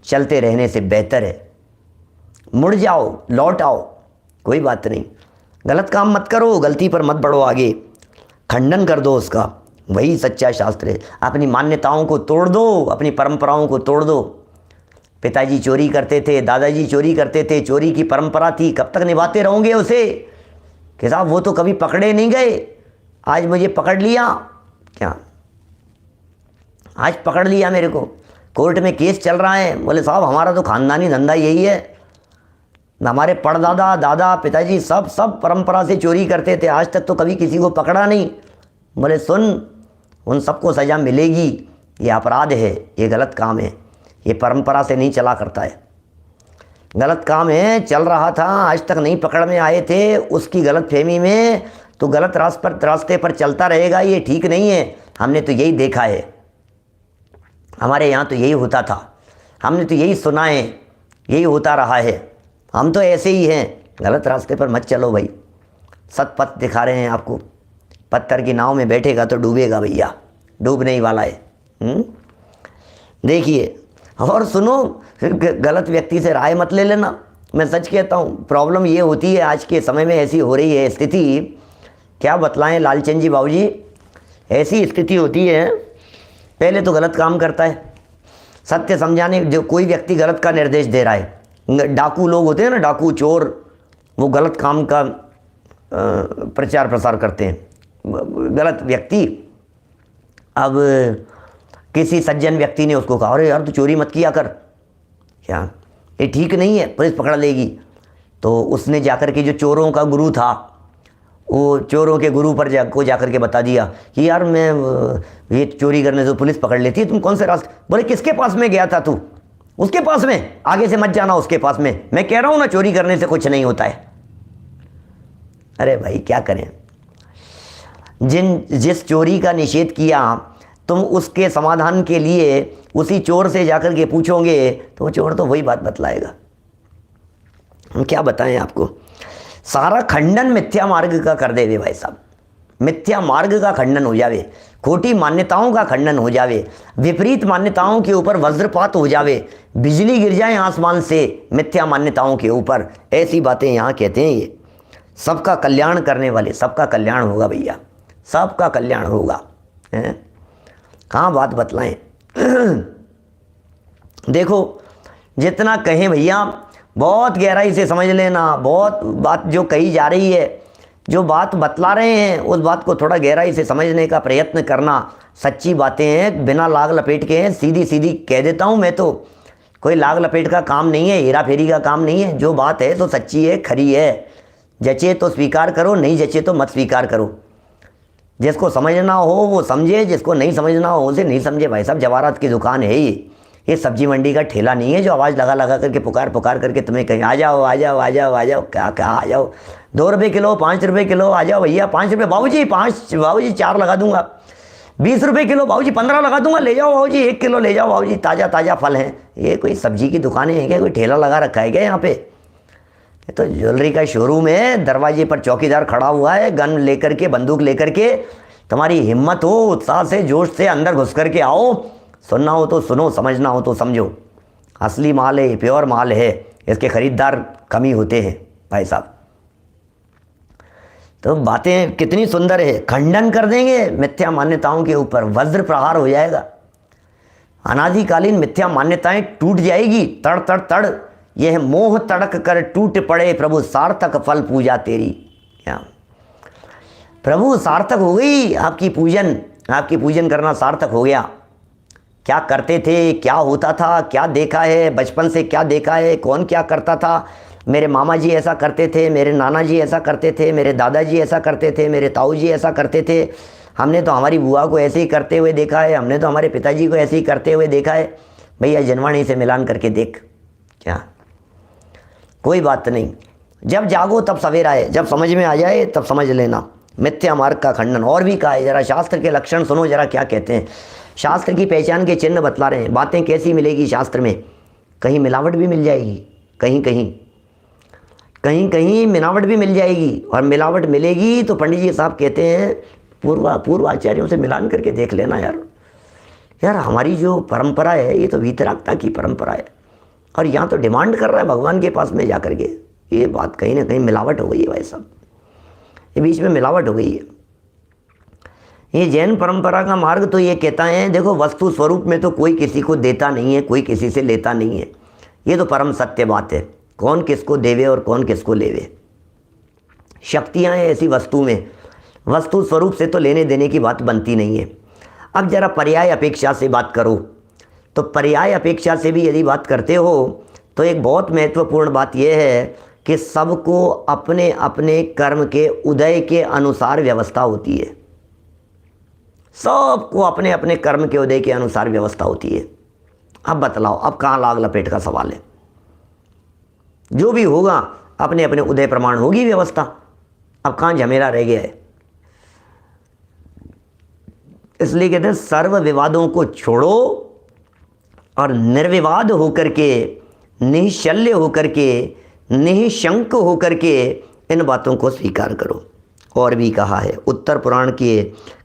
चलते रहने से बेहतर है। मुड़ जाओ, लौट आओ, कोई बात नहीं। गलत काम मत करो, गलती पर मत बढ़ो आगे, खंडन कर दो उसका, वही सच्चा शास्त्र है। अपनी मान्यताओं को तोड़ दो, अपनी परंपराओं को तोड़ दो। पिताजी चोरी करते थे, दादाजी चोरी करते थे, चोरी की परंपरा थी, कब तक निभाते रहोगे उसे कि साहब वो तो कभी पकड़े नहीं गए, आज मुझे पकड़ लिया, क्या आज पकड़ लिया मेरे को, कोर्ट में केस चल रहा है। बोले साहब हमारा तो खानदानी धंधा यही है, हमारे परदादा दादा पिताजी सब परंपरा से चोरी करते थे, आज तक तो कभी किसी को पकड़ा नहीं। बोले सुन, उन सबको सज़ा मिलेगी, ये अपराध है, ये गलत काम है, ये परंपरा से नहीं चला करता है, गलत काम है, चल रहा था, आज तक नहीं पकड़ में आए थे, उसकी गलत फहमी में तो गलत रास्ते पर चलता रहेगा, ये ठीक नहीं है। हमने तो यही देखा है, हमारे यहाँ तो यही होता था, हमने तो यही सुना है, यही होता रहा है, हम तो ऐसे ही हैं। गलत रास्ते पर मत चलो भाई, सतपथ दिखा रहे हैं आपको। पत्थर की नाव में बैठेगा तो डूबेगा भैया, डूबने ही वाला है। देखिए और सुनो, गलत व्यक्ति से राय मत ले लेना। मैं सच कहता हूँ, प्रॉब्लम ये होती है आज के समय में, ऐसी हो रही है स्थिति, क्या बतलाएं लालचंद जी बाबूजी, ऐसी स्थिति होती है। पहले तो गलत काम करता है, सत्य समझाने जो कोई व्यक्ति गलत का निर्देश दे रहा है, डाकू लोग होते हैं ना, डाकू चोर, वो गलत काम का प्रचार प्रसार करते हैं, गलत व्यक्ति। अब किसी सज्जन व्यक्ति ने उसको कहा, अरे यार तू चोरी मत किया कर, क्या ये ठीक नहीं है, पुलिस पकड़ लेगी। तो उसने जाकर के जो चोरों का गुरु था, वो चोरों के गुरु पर जाकर के बता दिया कि यार मैं ये चोरी करने से पुलिस पकड़ लेती है, तुम कौन से रास्ते। बोले किसके पास में गया था तू? उसके पास में, आगे से मत जाना उसके पास में, मैं कह रहा हूँ ना चोरी करने से कुछ नहीं होता है। अरे भाई क्या करें, जिस चोरी का निषेध किया तुम उसके समाधान के लिए उसी चोर से जाकर के पूछोगे तो वो चोर तो वही बात बतलाएगा। हम क्या बताएं आपको, सारा खंडन मिथ्या मार्ग का कर देवे भाई साहब, मिथ्या मार्ग का खंडन हो जावे, खोटी मान्यताओं का खंडन हो जावे, विपरीत मान्यताओं के ऊपर वज्रपात हो जावे, बिजली गिर जाए आसमान से मिथ्या मान्यताओं के ऊपर, ऐसी बातें यहाँ कहते हैं। ये सबका कल्याण करने वाले, सबका कल्याण होगा भैया, सबका कल्याण होगा, हैं? कहाँ बात बतलाएं। देखो जितना कहें भैया बहुत गहराई से समझ लेना, बहुत बात जो कही जा रही है, जो बात बतला रहे हैं उस बात को थोड़ा गहराई से समझने का प्रयत्न करना। सच्ची बातें हैं, बिना लाग लपेट के हैं, सीधी सीधी कह देता हूँ मैं, तो कोई लाग लपेट का काम नहीं है, हेरा फेरी का काम नहीं है, जो बात है तो सच्ची है, खरी है, जचे तो स्वीकार करो, नहीं जचे तो मत स्वीकार करो। जिसको समझना हो वो समझे, जिसको नहीं समझना हो उसे नहीं समझे। भाई साहब जवाहरात की दुकान है ये सब्जी मंडी का ठेला नहीं है जो आवाज़ लगा लगा करके पुकार करके तुम्हें कहीं आ जाओ आ जाओ आ जाओ आ जाओ, क्या क्या आ जाओ, 2 रुपये किलो 5 रुपये किलो आ जाओ भैया, 5 रुपये बाबूजी, 5 बाबूजी 4 लगा दूंगा, 20 रुपये किलो बाबूजी 15 लगा दूंगा, ले जाओ बाबूजी 1 किलो ले जाओ बाबूजी, ताज़ा ताज़ा फल हैं। ये कोई सब्जी की दुकानें हैं क्या, कोई ठेला लगा रखा है क्या यहाँ पे? ये तो ज्वेलरी का शोरूम है, दरवाजे पर चौकीदार खड़ा हुआ है गन लेकर के, बंदूक लेकर के। तुम्हारी हिम्मत हो, उत्साह से, जोश से अंदर घुस करके आओ, सुनना हो तो सुनो, समझना हो तो समझो। असली माल है, प्योर माल है, इसके खरीदार कम ही होते हैं भाई साहब। तो बातें कितनी सुंदर है, खंडन कर देंगे मिथ्या मान्यताओं के ऊपर, वज्र प्रहार हो जाएगा, अनादिकालीन मिथ्या मान्यताएं टूट जाएगी, तड़ तड़ तड़। यह मोह तड़क कर टूट पड़े, प्रभु सार्थक फल पूजा तेरी। क्या प्रभु सार्थक हो गई आपकी पूजन, आपकी पूजन करना सार्थक हो गया। क्या करते थे, क्या होता था, क्या देखा है बचपन से, क्या देखा है, कौन क्या करता था। मेरे मामा जी ऐसा करते थे, मेरे नाना जी ऐसा करते थे, मेरे दादाजी ऐसा करते थे, मेरे ताऊ जी ऐसा करते थे। हमने तो हमारी बुआ को ऐसे ही करते हुए देखा है, हमने तो हमारे पिताजी को ऐसे ही करते हुए देखा है। भैया जनवाणी से मिलान करके देख, क्या कोई बात नहीं, जब जागो तब सवेरा है, जब समझ में आ जाए तब समझ लेना। मिथ्या मार्ग का खंडन और भी कहा है, जरा शास्त्र के लक्षण सुनो जरा क्या कहते हैं। शास्त्र की पहचान के चिन्ह बतला रहे हैं। बातें कैसी मिलेगी शास्त्र में, कहीं मिलावट भी मिल जाएगी, कहीं कहीं कहीं कहीं मिलावट भी मिल जाएगी, और मिलावट मिलेगी तो पंडित जी साहब कहते हैं पूर्व आचार्यों से मिलान करके देख लेना यार हमारी जो परंपरा है ये तो वीतरागता की परंपरा है, और यहाँ तो डिमांड कर रहा है भगवान के पास में जा करके। ये बात कहीं ना कहीं मिलावट हो गई है भाई साहब, ये बीच में मिलावट हो गई है। ये जैन परंपरा का मार्ग तो ये कहता है देखो वस्तु स्वरूप में तो कोई किसी को देता नहीं है, कोई किसी से लेता नहीं है, ये तो परम सत्य बात है। कौन किसको देवे और कौन किसको लेवे, शक्तियाँ हैं ऐसी वस्तु में, वस्तु स्वरूप से तो लेने देने की बात बनती नहीं है। अब जरा पर्याय अपेक्षा से बात करो, तो पर्याय अपेक्षा से भी यदि बात करते हो तो एक बहुत महत्वपूर्ण बात यह है कि सबको अपने अपने कर्म के उदय के अनुसार व्यवस्था होती है, सबको अपने अपने कर्म के उदय के अनुसार व्यवस्था होती है। अब बतलाओ, अब कहाँ लाग लपेट का सवाल है, जो भी होगा अपने अपने उदय प्रमाण होगी व्यवस्था, अब कहाँ झमेला रह गया है। इसलिए कहते हैं सर्व विवादों को छोड़ो और निर्विवाद होकर के, निशल्य होकर के, निशंक होकर के इन बातों को स्वीकार करो। और भी कहा है, उत्तर पुराण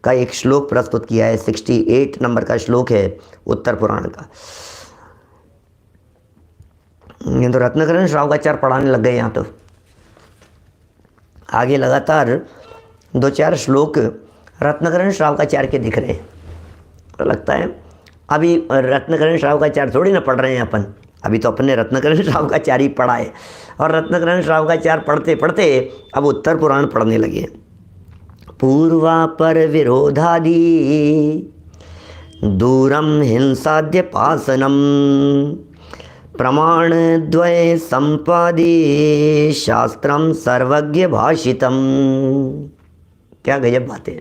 का एक श्लोक प्रस्तुत किया है, 68 नंबर का श्लोक है उत्तर पुराण का। ये तो रत्नकरण श्रावकाचार पढ़ाने लग गए यहाँ तो। आगे लगातार 2-4 श्लोक रत्नकरण श्रावकाचार के दिख रहे हैं, तो लगता है अभी रत्नकरण श्रावकाचार थोड़ी ना पढ़ रहे हैं अपन, अभी तो अपने रत्नकरण श्रावकाचार ही पढ़ा है, और रत्नकरण श्रावकाचार पढ़ते पढ़ते अब उत्तर पुराण पढ़ने लगे। पूर्वा पर विरोधादि दूरम हिंसाद्य पासनम प्रमाण द्वय संपादि शास्त्रम सर्वज्ञ भाषितम। क्या गजब बातें।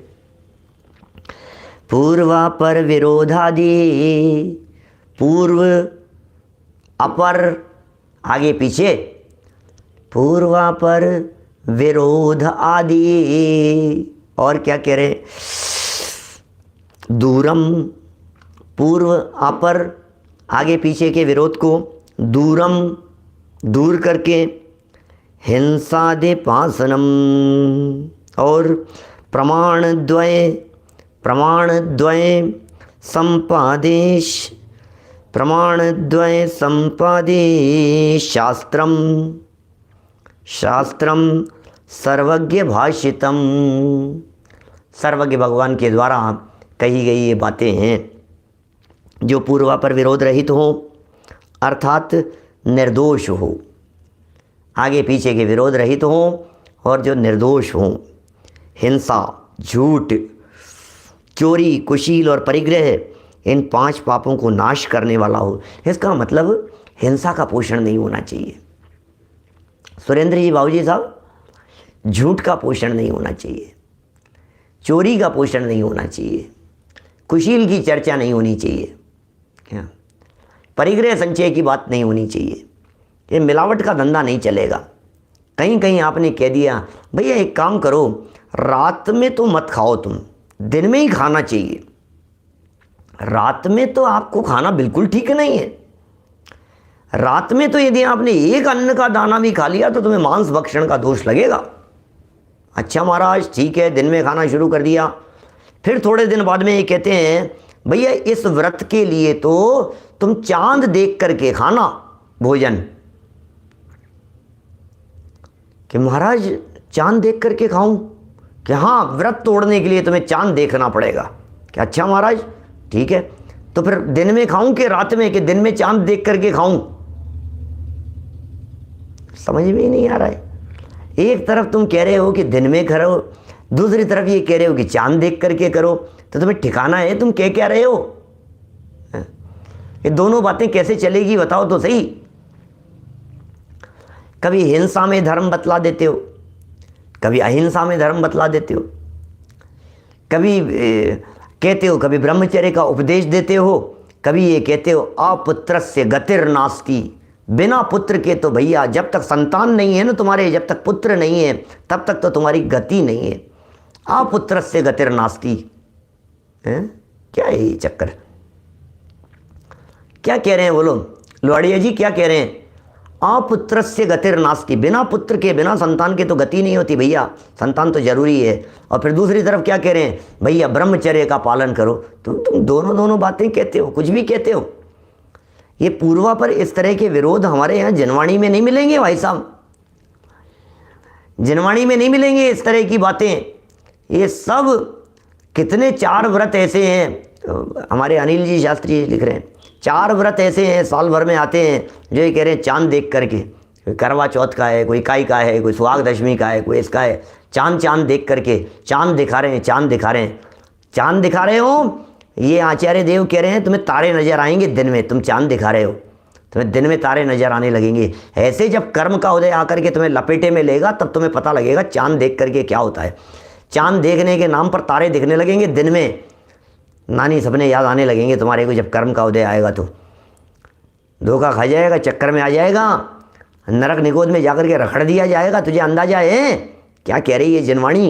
पूर्वा पर विरोधादि, पूर्व अपर आगे पीछे, पूर्वा पर विरोध आदि, और क्या कह रहे, दूरम पूर्व अपर आगे पीछे के विरोध को दूरम दूर करके, हिंसादि पासनम, और प्रमाण द्वय संपादेश, प्रमाण द्वय संपादे शास्त्रम सर्वज्ञ भाषितम। सर्वज्ञ भगवान के द्वारा कही गई ये बातें हैं जो पूर्वा पर विरोध रहित हो, अर्थात निर्दोष हो, आगे पीछे के विरोध रहित हो, और जो निर्दोष हो, हिंसा, झूठ, चोरी, कुशील और परिग्रह, इन 5 पापों को नाश करने वाला हो। इसका मतलब हिंसा का पोषण नहीं होना चाहिए। सुरेंद्र जी बाबूजी साहब, झूठ का पोषण नहीं होना चाहिए, चोरी का पोषण नहीं होना चाहिए, कुशील की चर्चा नहीं होनी चाहिए, क्या परिग्रह संचय की बात नहीं होनी चाहिए, ये मिलावट का धंधा नहीं चलेगा। कहीं कहीं आपने कह दिया भैया एक काम करो, रात में तो मत खाओ, तुम दिन में ही खाना चाहिए। रात में तो आपको खाना बिल्कुल ठीक नहीं है। रात में तो यदि आपने एक अन्न का दाना भी खा लिया तो तुम्हें मांस भक्षण का दोष लगेगा। अच्छा महाराज ठीक है, दिन में खाना शुरू कर दिया, फिर थोड़े दिन बाद में ये कहते हैं भैया इस व्रत के लिए तो तुम चांद देख करके खाना भोजन। कि महाराज चांद देख करके खाऊं? कि हाँ, व्रत तोड़ने के लिए तुम्हें चांद देखना पड़ेगा। कि अच्छा महाराज ठीक है, तो फिर दिन में खाऊं कि रात में, कि दिन में चांद देख करके खाऊं? समझ में ही नहीं आ रहा है। एक तरफ तुम कह रहे हो कि दिन में करो, दूसरी तरफ ये कह रहे हो कि चांद देख करके करो, तो तुम्हें ठिकाना है तुम कह क्या रहे हो? ये दोनों बातें कैसे चलेगी बताओ तो सही। कभी हिंसा में धर्म बतला देते हो, कभी अहिंसा में धर्म बतला देते हो, कभी कहते हो, कभी ब्रह्मचर्य का उपदेश देते हो, कभी ये कहते हो अपुत्रस्य गतिर्नास्ति, बिना पुत्र के तो भैया जब तक संतान नहीं है ना तुम्हारे, जब तक पुत्र नहीं है तब तक तो तुम्हारी गति नहीं है। अपुत्रस्य गतिर्नास्ति, क्या है ये चक्कर? क्या कह रहे हैं बोलो, लोहाड़िया जी क्या कह रहे हैं? अपुत्रस्य गतिर्नास्ति, बिना पुत्र के, बिना संतान के तो गति नहीं होती भैया, संतान तो जरूरी है। और फिर दूसरी तरफ क्या कह रहे हैं, भैया ब्रह्मचर्य का पालन करो। तुम दोनों बातें कहते हो, कुछ भी कहते हो। ये पूर्वा पर इस तरह के विरोध हमारे यहाँ जनवाणी में नहीं मिलेंगे भाई साहब, जनवाणी में नहीं मिलेंगे इस तरह की बातें। ये सब कितने 4 व्रत ऐसे हैं, हमारे अनिल जी शास्त्री लिख रहे हैं, 4 व्रत ऐसे हैं साल भर में आते हैं जो ये कह रहे हैं चांद देख करके, कोई करवा चौथ का है, कोई इकाई का है, कोई सुहाग दशमी का है, कोई इसका है, चांद देख करके चांद दिखा रहे हैं, चांद दिखा रहे हैं, चांद दिखा रहे हो। ये आचार्य देव कह रहे हैं तुम्हें तारे नजर आएंगे दिन में, तुम चांद दिखा रहे हो, तुम्हें दिन में तारे नजर आने लगेंगे। ऐसे जब कर्म का उदय आकर के तुम्हें लपेटे में लेगा तब तुम्हें पता लगेगा चांद देख करके क्या होता है। चांद देखने के नाम पर तारे दिखने लगेंगे दिन में, नानी सपने याद आने लगेंगे तुम्हारे को। जब कर्म का उदय आएगा तो धोखा खा जाएगा, चक्कर में आ जाएगा, नरक निगोद में जाकर के रखड़ दिया जाएगा। तुझे अंदाजा है क्या कह रही है जनवाणी?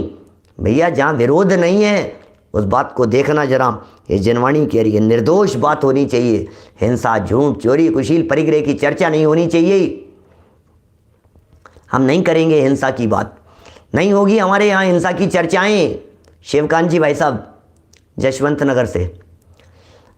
भैया जहाँ विरोध नहीं है उस बात को देखना जरा। ये जनवाणी कह रही है निर्दोष बात होनी चाहिए, हिंसा, झूठ, चोरी, कुशील, परिग्रह की चर्चा नहीं होनी चाहिए। हम नहीं करेंगे हिंसा की बात, नहीं होगी हमारे यहाँ हिंसा की चर्चाएं। शिवकांत जी भाई साहब जशवंत नगर से,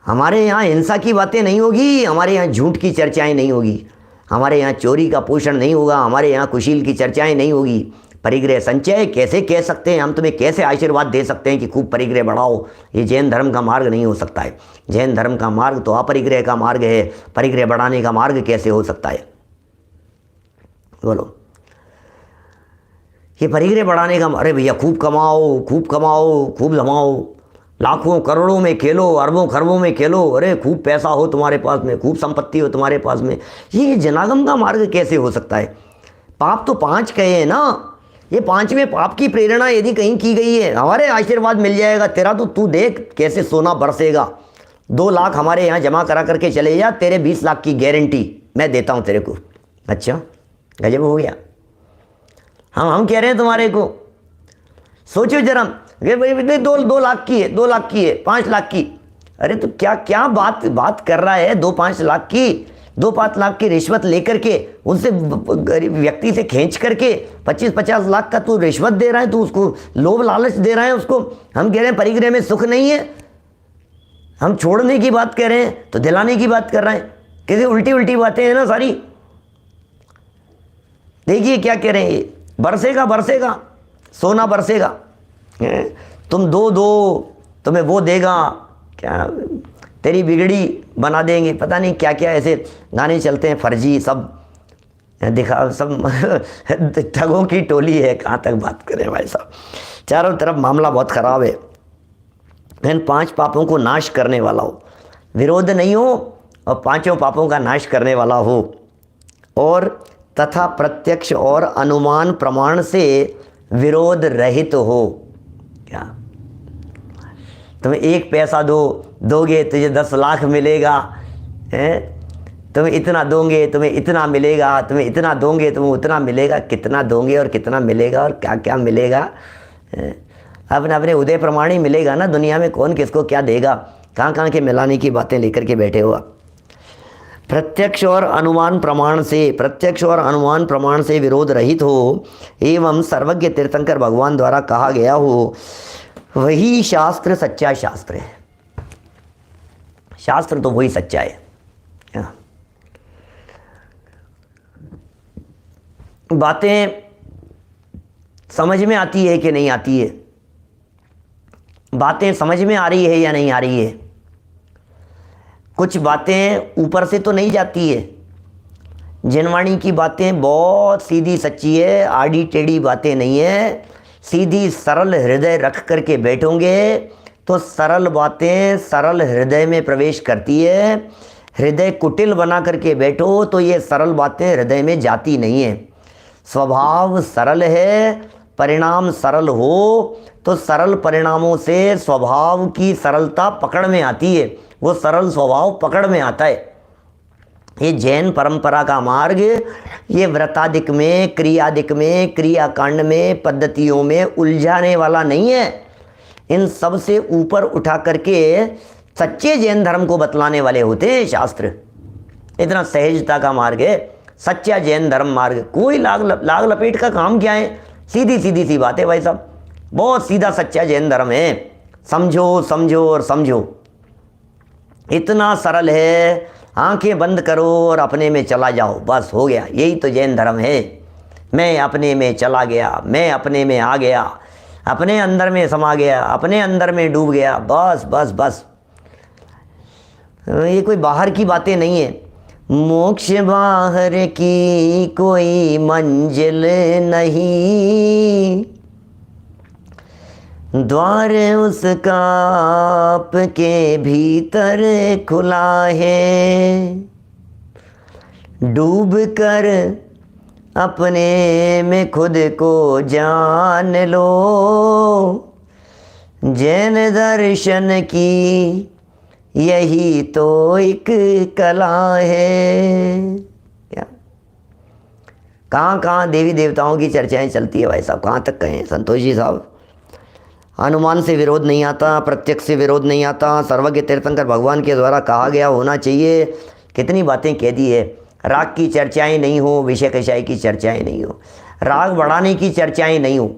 हमारे यहाँ हिंसा की बातें नहीं होगी, हमारे यहाँ झूठ की चर्चाएं नहीं होगी, हमारे यहाँ चोरी का पोषण नहीं होगा, हमारे यहाँ कुशील की चर्चाएं नहीं होगी। परिग्रह संचय कैसे कह सकते हैं हम, तुम्हें कैसे आशीर्वाद दे सकते हैं कि खूब परिग्रह बढ़ाओ? ये जैन धर्म का मार्ग नहीं हो सकता है। जैन धर्म का मार्ग तो अपरिग्रह का मार्ग है, परिग्रह बढ़ाने का मार्ग कैसे हो सकता है? बोलो, ये परिग्रह बढ़ाने का, अरे भैया खूब कमाओ, खूब कमाओ, खूब जमाओ, लाखों करोड़ों में खेलो, अरबों खरबों में खेलो, अरे खूब पैसा हो तुम्हारे पास में, खूब संपत्ति हो तुम्हारे पास में। ये जनागम का मार्ग कैसे हो सकता है? पाप तो 5 कहे हैं ना, ये 5वें पाप की प्रेरणा यदि कहीं की गई है, हमारे आशीर्वाद मिल जाएगा तेरा तो तू देख कैसे सोना बरसेगा। 2 लाख हमारे यहाँ जमा करा करके चले जा, तेरे 20 लाख की गारंटी मैं देता हूँ तेरे को। अच्छा गजब हो गया। हम कह रहे हैं तुम्हारे को, सोचो जरा, भाई 2 लाख की है, 2 लाख की है, 5 लाख की, अरे तो क्या बात कर रहा है? 2-5 लाख की, 2-5 लाख की रिश्वत लेकर के उनसे व्यक्ति से खींच करके 25-50 लाख का तू रिश्वत दे रहा है, तू उसको लोभ लालच दे रहा है उसको। हम कह रहे हैं परिग्रह में सुख नहीं है, हम छोड़ने की बात कह रहे हैं तो दिलाने की बात कर रहे हैं। कैसे उल्टी बातें हैं ना सारी। देखिए क्या कह रहे हैं, बरसेगा सोना बरसेगा, तुम दो तुम्हें वो देगा, क्या तेरी बिगड़ी बना देंगे, पता नहीं क्या क्या ऐसे गाने चलते हैं फर्जी सब दिखा, सब ठगों की टोली है। कहाँ तक बात करें भाई साहब, चारों तरफ मामला बहुत ख़राब है। इन 5 पापों को नाश करने वाला हो, विरोध नहीं हो और 5 पापों का नाश करने वाला हो, और तथा प्रत्यक्ष और अनुमान प्रमाण से विरोध रहित हो। क्या तुम्हें 1 पैसा दोगे तुझे 10 लाख मिलेगा, तुम्हें इतना दोगे तुम्हें इतना मिलेगा, तुम्हें इतना दोगे तुम्हें उतना मिलेगा। कितना दोगे और कितना मिलेगा और क्या क्या मिलेगा? अपने उदय प्रमाण ही मिलेगा ना, दुनिया में कौन किसको क्या देगा? कहाँ के मिलाने की बातें लेकर के बैठे हो आप। प्रत्यक्ष और अनुमान प्रमाण से विरोध रहित हो एवं सर्वज्ञ तीर्थंकर भगवान द्वारा कहा गया हो, वही शास्त्र सच्चा शास्त्र है। शास्त्र तो वही सच्चा है। बातें समझ में आती है कि नहीं आती है? बातें समझ में आ रही है या नहीं आ रही है? कुछ बातें ऊपर से तो नहीं जाती है। जनवाणी की बातें बहुत सीधी सच्ची है, आड़ी टेढ़ी बातें नहीं है। सीधी सरल हृदय रख करके बैठोगे तो सरल बातें सरल हृदय में प्रवेश करती है। हृदय कुटिल बना करके बैठो तो ये सरल बातें हृदय में जाती नहीं है। स्वभाव सरल है, परिणाम सरल हो तो सरल परिणामों से स्वभाव की सरलता पकड़ में आती है, वो सरल स्वभाव पकड़ में आता है। ये जैन परंपरा का मार्ग ये व्रतादिक में, क्रियादिक में, क्रियाकांड में, पद्धतियों में उलझाने वाला नहीं है। इन सब से ऊपर उठा करके सच्चे जैन धर्म को बतलाने वाले होते हैं शास्त्र। इतना सहजता का मार्ग है, सच्चा जैन धर्म मार्ग। कोई लाग लपेट का काम क्या है, सीधी सीधी सी बात है भाई साहब, बहुत सीधा सच्चा जैन धर्म है। समझो समझो और समझो, इतना सरल है। आंखें बंद करो और अपने में चला जाओ, बस हो गया। यही तो जैन धर्म है। मैं अपने में चला गया, मैं अपने में आ गया, अपने अंदर में समा गया, अपने अंदर में डूब गया, बस बस बस। ये कोई बाहर की बातें नहीं है। मोक्ष बाहर की कोई मंजिल नहीं, द्वार उसका आपके भीतर खुला है। डूब कर अपने में खुद को जान लो, जैन दर्शन की यही तो एक कला है। क्या कहाँ कहाँ देवी देवताओं की चर्चाएं चलती है भाई साहब, कहाँ तक कहें संतोष जी साहब। अनुमान से विरोध नहीं आता, प्रत्यक्ष से विरोध नहीं आता, सर्वज्ञ तीर्थंकर भगवान के द्वारा कहा गया होना चाहिए। कितनी बातें कह दी है। राग की चर्चाएं नहीं हो, विषय कषाय की चर्चाएं नहीं हो, राग बढ़ाने की चर्चाएं नहीं हो।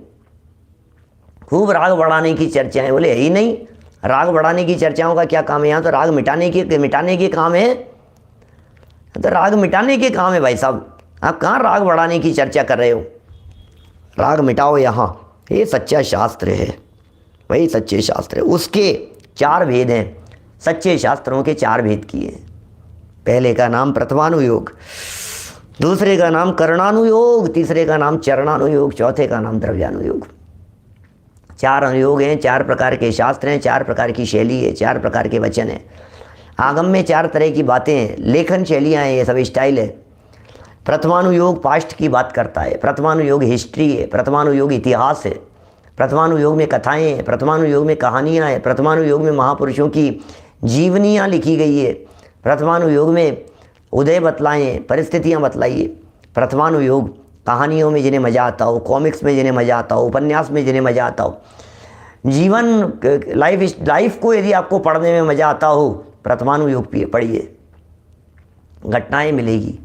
खूब राग बढ़ाने की चर्चाएं, बोले ही नहीं। राग बढ़ाने की चर्चाओं का क्या काम है? यहाँ तो राग मिटाने के काम है। तो राग मिटाने के काम है भाई साहब। आप कहाँ राग बढ़ाने की चर्चा कर रहे हो? राग मिटाओ यहाँ। ये सच्चा शास्त्र है, वही सच्चे शास्त्र है। उसके 4 भेद हैं। सच्चे शास्त्रों के 4 भेद किए। पहले का नाम प्रथमानुयोग, दूसरे का नाम करणानुयोग, तीसरे का नाम चरणानुयोग, चौथे का नाम द्रव्यानुयोग। 4 अनुयोग हैं, 4 प्रकार के शास्त्र हैं, 4 प्रकार की शैली है, 4 प्रकार के वचन हैं। आगम में 4 तरह की बातें हैं, लेखन शैलियाँ हैं, ये सब स्टाइल है। प्रथमानुयोग पास्ट की बात करता है, प्रथमानुयोग हिस्ट्री है, प्रथमानुयोग इतिहास है, प्रथमानुयोग में कथाएं हैं, प्रथमानुयोग में कहानियाँ हैं, प्रथमानुयोग में महापुरुषों की जीवनियाँ लिखी गई है, प्रथमानुयोग में उदय बतलाए हैं, परिस्थितियाँ बतलाई है। प्रथमानुयोग कहानियों में जिन्हें मज़ा आता हो, कॉमिक्स में जिन्हें मज़ा आता हो, उपन्यास में जिन्हें मज़ा आता हो, जीवन लाइफ को यदि आपको पढ़ने में मज़ा आता हो, प्रथमानुयोग पढ़िए। घटनाएं मिलेगी,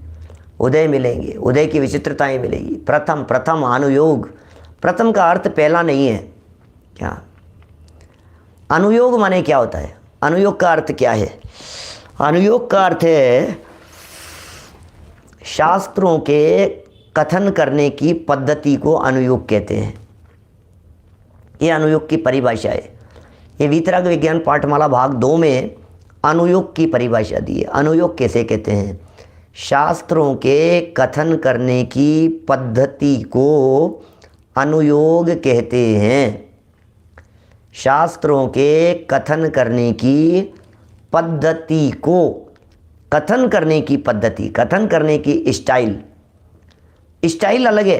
उदय मिलेंगे, उदय की विचित्रताएं मिलेगी। प्रथम अनुयोग, प्रथम का अर्थ पहला नहीं है। क्या अनुयोग माने क्या होता है? अनुयोग का अर्थ क्या है? अनुयोग का अर्थ है शास्त्रों के कथन करने की पद्धति को अनुयोग कहते हैं। ये अनुयोग की परिभाषा है। ये वीतराग विज्ञान पाठमाला भाग 2 में अनुयोग की परिभाषा दी है। अनुयोग कैसे कहते हैं? शास्त्रों के कथन करने की पद्धति को अनुयोग कहते हैं। शास्त्रों के कथन करने की पद्धति को, कथन करने की पद्धति, कथन करने की स्टाइल अलग है।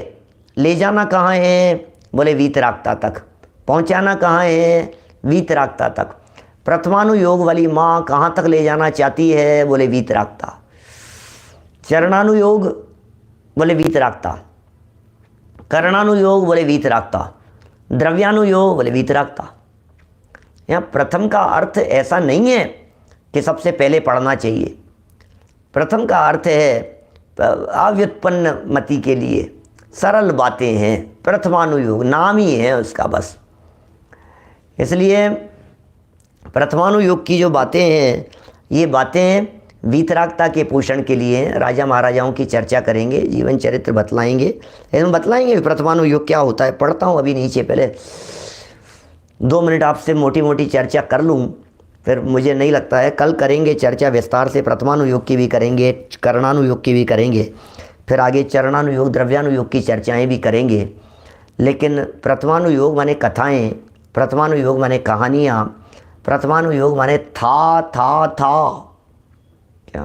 ले जाना कहाँ है? बोले वीतरागता तक। पहुँचाना कहाँ है? वीतरागता तक। प्रथमानुयोग वाली माँ कहाँ तक ले जाना चाहती है? बोले वीतरागता। चरणानुयोग बोले वीतरागता, करणानुयोग बोले वीतरागता, द्रव्यानुयोग बोले वीतरागता। यहाँ प्रथम का अर्थ ऐसा नहीं है कि सबसे पहले पढ़ना चाहिए। प्रथम का अर्थ है अव्युत्पन्न मति के लिए सरल बातें हैं। प्रथमानुयोग नाम ही है उसका बस। इसलिए प्रथमानुयोग की जो बातें हैं, ये बातें वीतरागता के पोषण के लिए हैं। राजा महाराजाओं की चर्चा करेंगे, जीवन चरित्र बतलाएंगे, एकदम बतलाएंगे प्रथमानुयोग क्या होता है। पढ़ता हूँ अभी नीचे, पहले 2 मिनट आपसे मोटी मोटी चर्चा कर लूँ, फिर मुझे नहीं लगता है कल करेंगे चर्चा विस्तार से। प्रथमानुयोग की भी करेंगे, करणानुयोग की भी करेंगे, फिर आगे चरणानुयोग द्रव्यानुयोग की चर्चाएं भी करेंगे। लेकिन प्रथमानुयोग माने कथाएं, प्रथमानुयोग माने कहानियाँ, प्रथमानुयोग माने था क्या?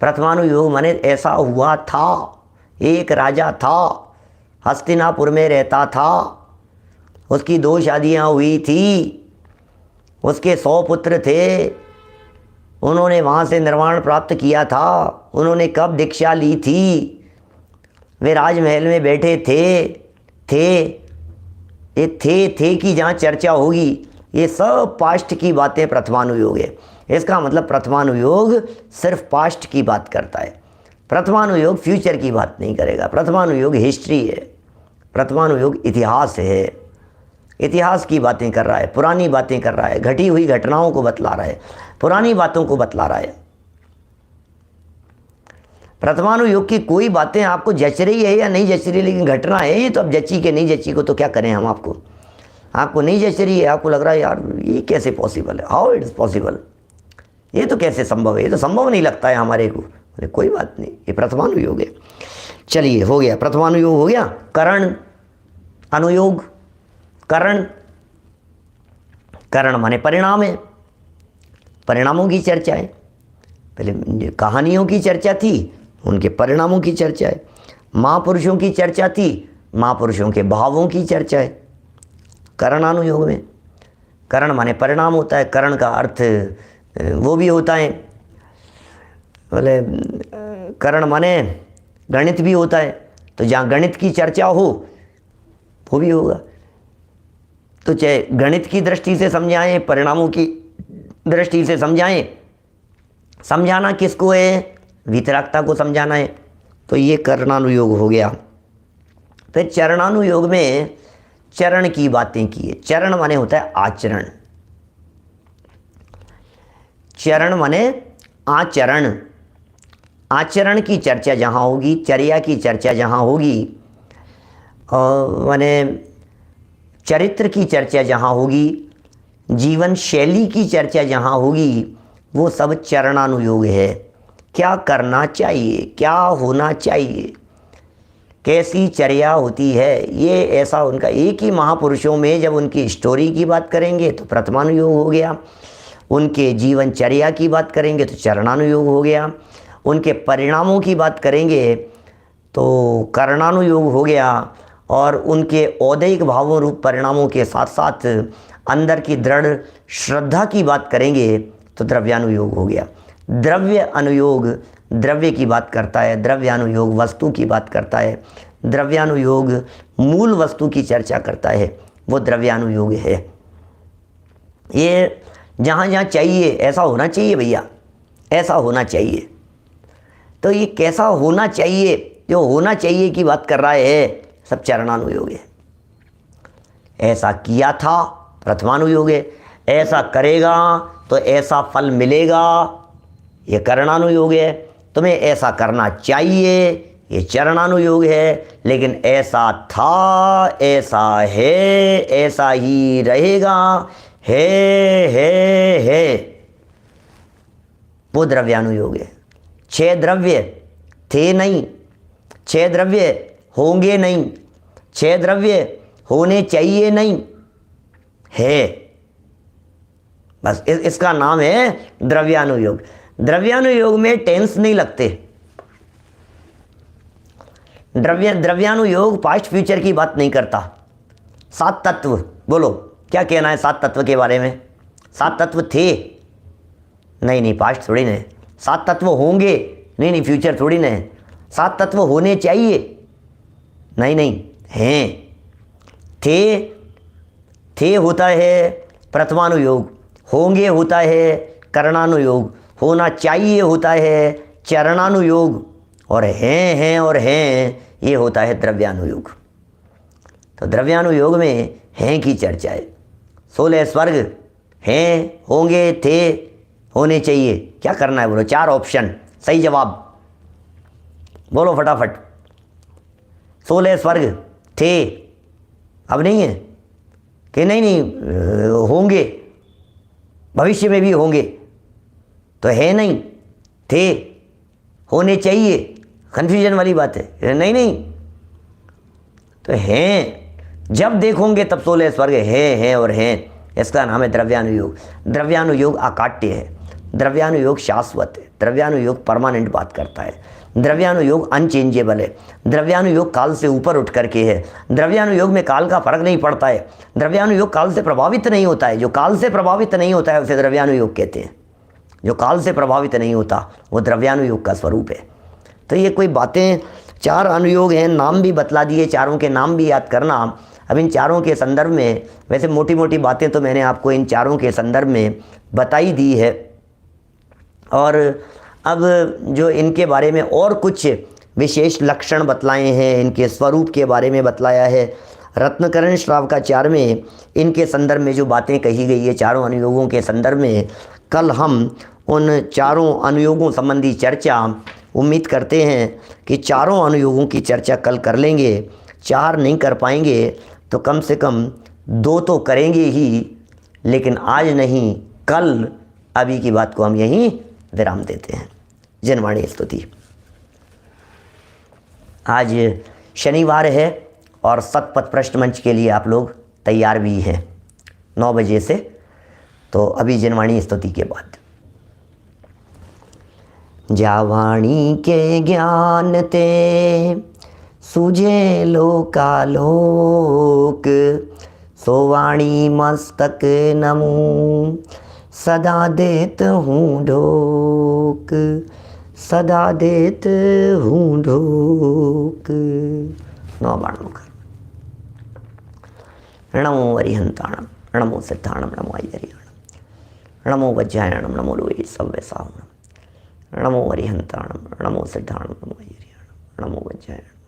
प्रथमानुयोग माने ऐसा हुआ था, एक राजा था, हस्तिनापुर में रहता था, उसकी 2 शादियाँ हुई थी, उसके 100 पुत्र थे, उन्होंने वहाँ से निर्वाण प्राप्त किया था, उन्होंने कब दीक्षा ली थी, वे राजमहल में बैठे थे कि जहाँ चर्चा होगी। ये सब पास्ट की बातें प्रथमानुयोग है। इसका मतलब प्रथमानुयोग सिर्फ पास्ट की बात करता है। प्रथमानुयोग फ्यूचर की बात नहीं करेगा। प्रथमानुयोग हिस्ट्री है, प्रथमानुयोग इतिहास है, इतिहास की बातें कर रहा है, पुरानी बातें कर रहा है, घटी हुई घटनाओं को बतला रहा है, पुरानी बातों को बतला रहा है। प्रथमानुयोग की कोई बातें आपको जच रही है या नहीं जच रही, लेकिन घटना है ये, तो अब जची के नहीं जची को तो क्या करें हम। आपको नहीं जच रही है, आपको लग रहा है यार ये कैसे पॉसिबल है, हाउ इट इज़ पॉसिबल, ये तो कैसे संभव है, ये तो संभव नहीं लगता है हमारे को। अरे कोई बात नहीं, ये प्रथमानुयोग है। चलिए हो गया, प्रथमानुयोग हो गया। करण अनुयोग, करण, करण माने परिणाम है, परिणामों की चर्चा है। पहले कहानियों की चर्चा थी, उनके परिणामों की चर्चा है। महापुरुषों की चर्चा थी, महापुरुषों के भावों की चर्चा है करणानुयोग में। करण माने परिणाम होता है, करण का अर्थ वो भी होता है, बोले करण माने गणित भी होता है, तो जहाँ गणित की चर्चा हो वो भी होगा। तो चाहे गणित की दृष्टि से समझाएं, परिणामों की दृष्टि से समझाएं, समझाना किसको है, वितरागता को समझाना है, तो ये करणानुयोग हो गया। फिर चरणानुयोग में चरण की बातें की है। चरण माने होता है आचरण, चरण माने आचरण, आचरण की चर्चा जहाँ होगी, चर्या की चर्चा जहाँ होगी, माने चरित्र की चर्चा जहाँ होगी, जीवन शैली की चर्चा जहाँ होगी, वो सब चरणानुयोग है। क्या करना चाहिए, क्या होना चाहिए, कैसी चर्या होती है, ये ऐसा उनका। एक ही महापुरुषों में जब उनकी स्टोरी की बात करेंगे तो प्रथमानुयोग हो गया, उनके जीवन चर्या की बात करेंगे तो चरणानुयोग हो गया, उनके परिणामों की बात करेंगे तो करणानुयोग हो गया, और उनके औदैहिक भावों रूप परिणामों के साथ साथ अंदर की दृढ़ श्रद्धा की बात करेंगे तो द्रव्यानुयोग हो गया। द्रव्य अनुयोग द्रव्य की बात करता है, द्रव्यानुयोग वस्तु की बात करता है, द्रव्यानुयोग मूल वस्तु की चर्चा करता है, वो द्रव्यानुयोग है। ये जहाँ जहाँ चाहिए ऐसा होना चाहिए भैया, ऐसा होना चाहिए, तो ये कैसा होना चाहिए, जो होना चाहिए की बात कर रहा है, सब चरणानुयोग है। ऐसा किया था प्रथमानुयोग है, ऐसा करेगा तो ऐसा फल मिलेगा, ये करणानुयोग है। तुम्हें ऐसा करना चाहिए, ये चरणानुयोग है। लेकिन ऐसा था, ऐसा है, ऐसा ही रहेगा, है, वो द्रव्यानुयोग है। 6 द्रव्य थे नहीं, 6 द्रव्य होंगे नहीं, 6 द्रव्य होने चाहिए नहीं, है, बस इसका नाम है द्रव्यानुयोग। द्रव्यानुयोग में टेंस नहीं लगते। द्रव्यानुयोग पास्ट फ्यूचर की बात नहीं करता। 7 तत्व, बोलो क्या कहना है 7 तत्व के बारे में। 7 तत्व थे, नहीं पास्ट थोड़ी ना। 7 तत्व होंगे, नहीं फ्यूचर थोड़ी ना। 7 तत्व होने चाहिए, नहीं हैं। थे होता है प्रथमानुयोग, होंगे होता है करणानुयोग, होना चाहिए होता है चरणानुयोग, और हैं और हैं ये होता है द्रव्यानुयोग। तो द्रव्यानुयोग में हैं की चर्चा है। 16 स्वर्ग हैं, होंगे, थे, होने चाहिए। क्या करना है बोलो, 4 ऑप्शन, सही जवाब बोलो फटाफट। 16 स्वर्ग थे, अब नहीं है कि नहीं होंगे, भविष्य में भी होंगे, तो है नहीं, थे, होने चाहिए, कन्फ्यूजन वाली बात है। नहीं तो हैं, जब देखोगे तब 16 स्वर्ग हैं और हैं, इसका नाम है द्रव्यानुयोग। द्रव्यानुयोग अकाट्य है, द्रव्यानुयोग शाश्वत है, द्रव्यानुयोग परमानेंट बात करता है, द्रव्यानुयोग अनचेंजेबल है, द्रव्यानुयोग काल से ऊपर उठ करके है, द्रव्यानुयोग में काल का फर्क नहीं पड़ता है, द्रव्यानुयोग काल से प्रभावित नहीं होता है। जो काल से प्रभावित नहीं होता है उसे द्रव्यानुयोग कहते हैं। जो काल से प्रभावित नहीं होता वो द्रव्यानुयोग का स्वरूप है। तो ये कोई बातें, 4 अनुयोग हैं, नाम भी बतला दिए, चारों के नाम भी याद करना। अब इन चारों के संदर्भ में, वैसे मोटी मोटी बातें तो मैंने आपको इन चारों के संदर्भ में बताई दी है, और अब जो इनके बारे में और कुछ विशेष लक्षण बतलाए हैं, इनके स्वरूप के बारे में बतलाया है। रत्नकरण श्रावकाचार्य में इनके संदर्भ में जो बातें कही गई है चारों अनुयोगों के संदर्भ में, कल हम उन चारों अनुयोगों संबंधी चर्चा उम्मीद करते हैं कि चारों अनुयोगों की चर्चा कल कर लेंगे। 4 नहीं कर पाएंगे तो कम से कम 2 तो करेंगे ही, लेकिन आज नहीं, कल। अभी की बात को हम यहीं विराम देते हैं। जनवाणी स्तुति। आज शनिवार है और सतपथ पृष्ठ मंच के लिए आप लोग तैयार भी हैं 9 बजे से। तो अभी जनवाणी स्तुति के बाद। जावाणी के ज्ञान ते सूझे लोकालोक, सोवाणी मस्तक नमूं सदा देत हूँ ढोक, सदा देत हूँ ढोक। 9 बाण मुखर। नमो अरिहंताणम, नमो सिद्धाणम, नमो आयर्याणम, नमो वज्रायणम, नमो लोहे सव्यसाहणम, नमो अरिहंताणम, नमो सिद्धाणम, नमो आयर्याणम, नमो वज्रायणम।